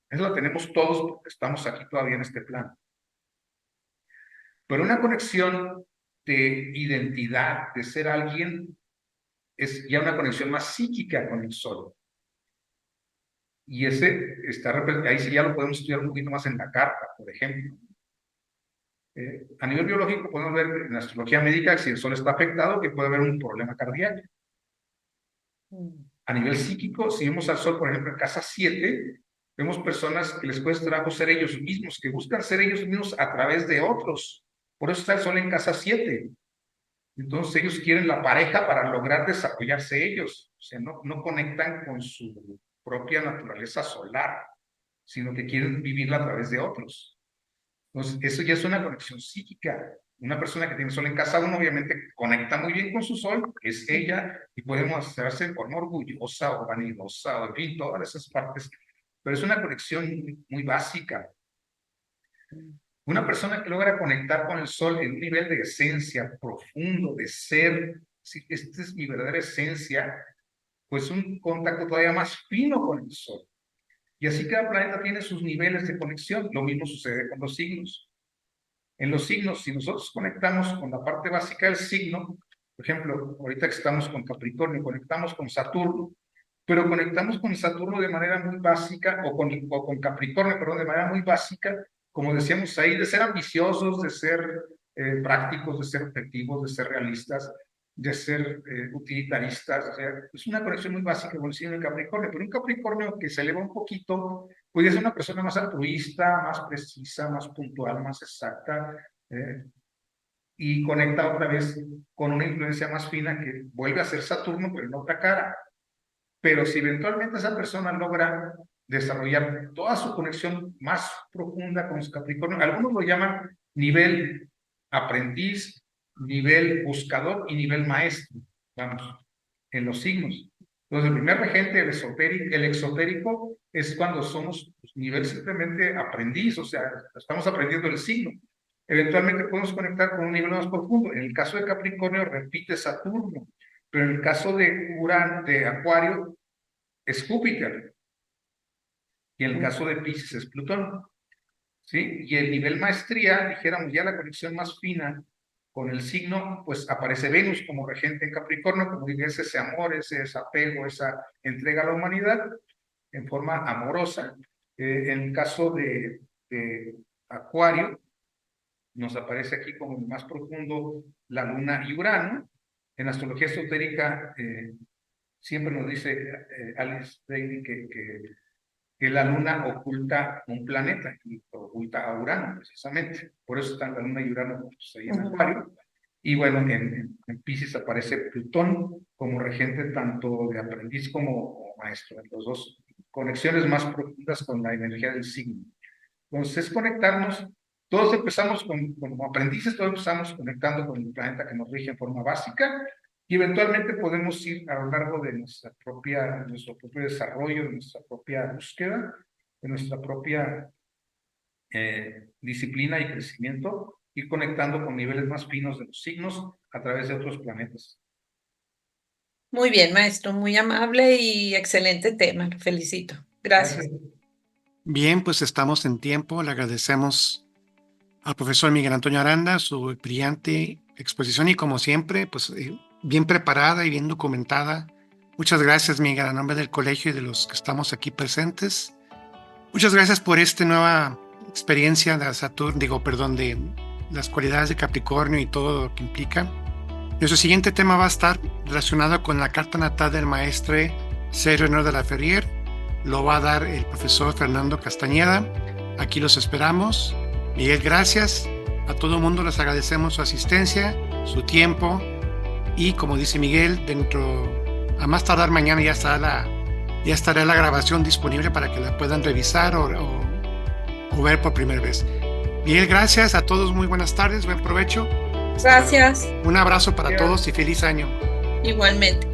Eso la tenemos todos porque estamos aquí todavía en este plano. Pero una conexión de identidad, de ser alguien, es ya una conexión más psíquica con el sol. Y ahí sí ya lo podemos estudiar un poquito más en la carta, por ejemplo. A nivel biológico podemos ver en la astrología médica si el sol está afectado, que puede haber un problema cardíaco. A nivel psíquico, si vemos al sol, por ejemplo, en casa 7, vemos personas que les cuesta trabajo ser ellos mismos, que buscan ser ellos mismos a través de otros. Por eso está el sol en casa 7. Entonces ellos quieren la pareja para lograr desarrollarse ellos. O sea, no conectan con su propia naturaleza solar, sino que quieren vivirla a través de otros. Entonces, eso ya es una conexión psíquica. Una persona que tiene sol en casa 1, obviamente, conecta muy bien con su sol, es ella, y podemos hacerse de forma orgullosa o vanidosa, o en fin, todas esas partes. Pero es una conexión muy básica. Una persona que logra conectar con el sol en un nivel de esencia profundo, de ser, si esta es mi verdadera esencia, pues un contacto todavía más fino con el sol. Y así cada planeta tiene sus niveles de conexión. Lo mismo sucede con los signos. En los signos, si nosotros conectamos con la parte básica del signo, por ejemplo, ahorita que estamos con Capricornio, conectamos con Saturno, pero conectamos con Saturno de manera muy básica, o con Capricornio, perdón, de manera muy básica, como decíamos ahí, de ser ambiciosos, de ser prácticos, de ser objetivos, de ser realistas, de ser utilitaristas. O sea, es una conexión muy básica con el signo de Capricornio, pero un Capricornio que se eleva un poquito, puede ser una persona más altruista, más precisa, más puntual, más exacta, y conecta otra vez con una influencia más fina que vuelve a ser Saturno, pero en otra cara. Pero si eventualmente esa persona logra desarrollar toda su conexión más profunda con los Capricornio. Algunos lo llaman nivel aprendiz, nivel buscador y nivel maestro, vamos, en los signos. Entonces, el primer regente, el exotérico, es cuando somos nivel simplemente aprendiz, o sea, estamos aprendiendo el signo. Eventualmente podemos conectar con un nivel más profundo. En el caso de Capricornio, repite Saturno, pero en el caso de Urano, de Acuario, es Júpiter. Y en el caso de Piscis es Plutón. ¿Sí? Y el nivel maestría, dijéramos ya la conexión más fina con el signo, pues aparece Venus como regente en Capricornio, como dice, ese amor, ese apego, esa entrega a la humanidad en forma amorosa. En el caso de Acuario, nos aparece aquí como el más profundo la Luna y Urano. En astrología esotérica siempre nos dice Alice Bailey que la Luna oculta un planeta, y oculta a Urano, precisamente. Por eso están la Luna y Urano juntos ahí en Acuario. Y bueno, en Piscis aparece Plutón como regente tanto de aprendiz como maestro. Los dos conexiones más profundas con la energía del signo. Entonces, conectarnos, todos empezamos como aprendices, todos empezamos conectando con el planeta que nos rige en forma básica, y eventualmente podemos ir a lo largo de nuestro propio desarrollo, de nuestra propia búsqueda, de nuestra propia disciplina y crecimiento, ir conectando con niveles más finos de los signos a través de otros planetas. Muy bien, maestro, muy amable y excelente tema. Lo felicito. Gracias. Bien, pues estamos en tiempo. Le agradecemos al profesor Miguel Antonio Aranda su brillante exposición y como siempre, pues bien preparada y bien documentada. Muchas gracias, Miguel, a nombre del colegio y de los que estamos aquí presentes. Muchas gracias por esta nueva experiencia de Saturno, de las cualidades de Capricornio y todo lo que implica. Nuestro siguiente tema va a estar relacionado con la carta natal del maestre Sergio Honor de la Ferrier. Lo va a dar el profesor Fernando Castañeda. Aquí los esperamos. Miguel, gracias. A todo el mundo les agradecemos su asistencia, su tiempo. Y como dice Miguel, a más tardar mañana ya estará la grabación disponible para que la puedan revisar o ver por primera vez. Miguel, gracias a todos. Muy buenas tardes. Buen provecho. Gracias. Un abrazo para todos y feliz año. Igualmente.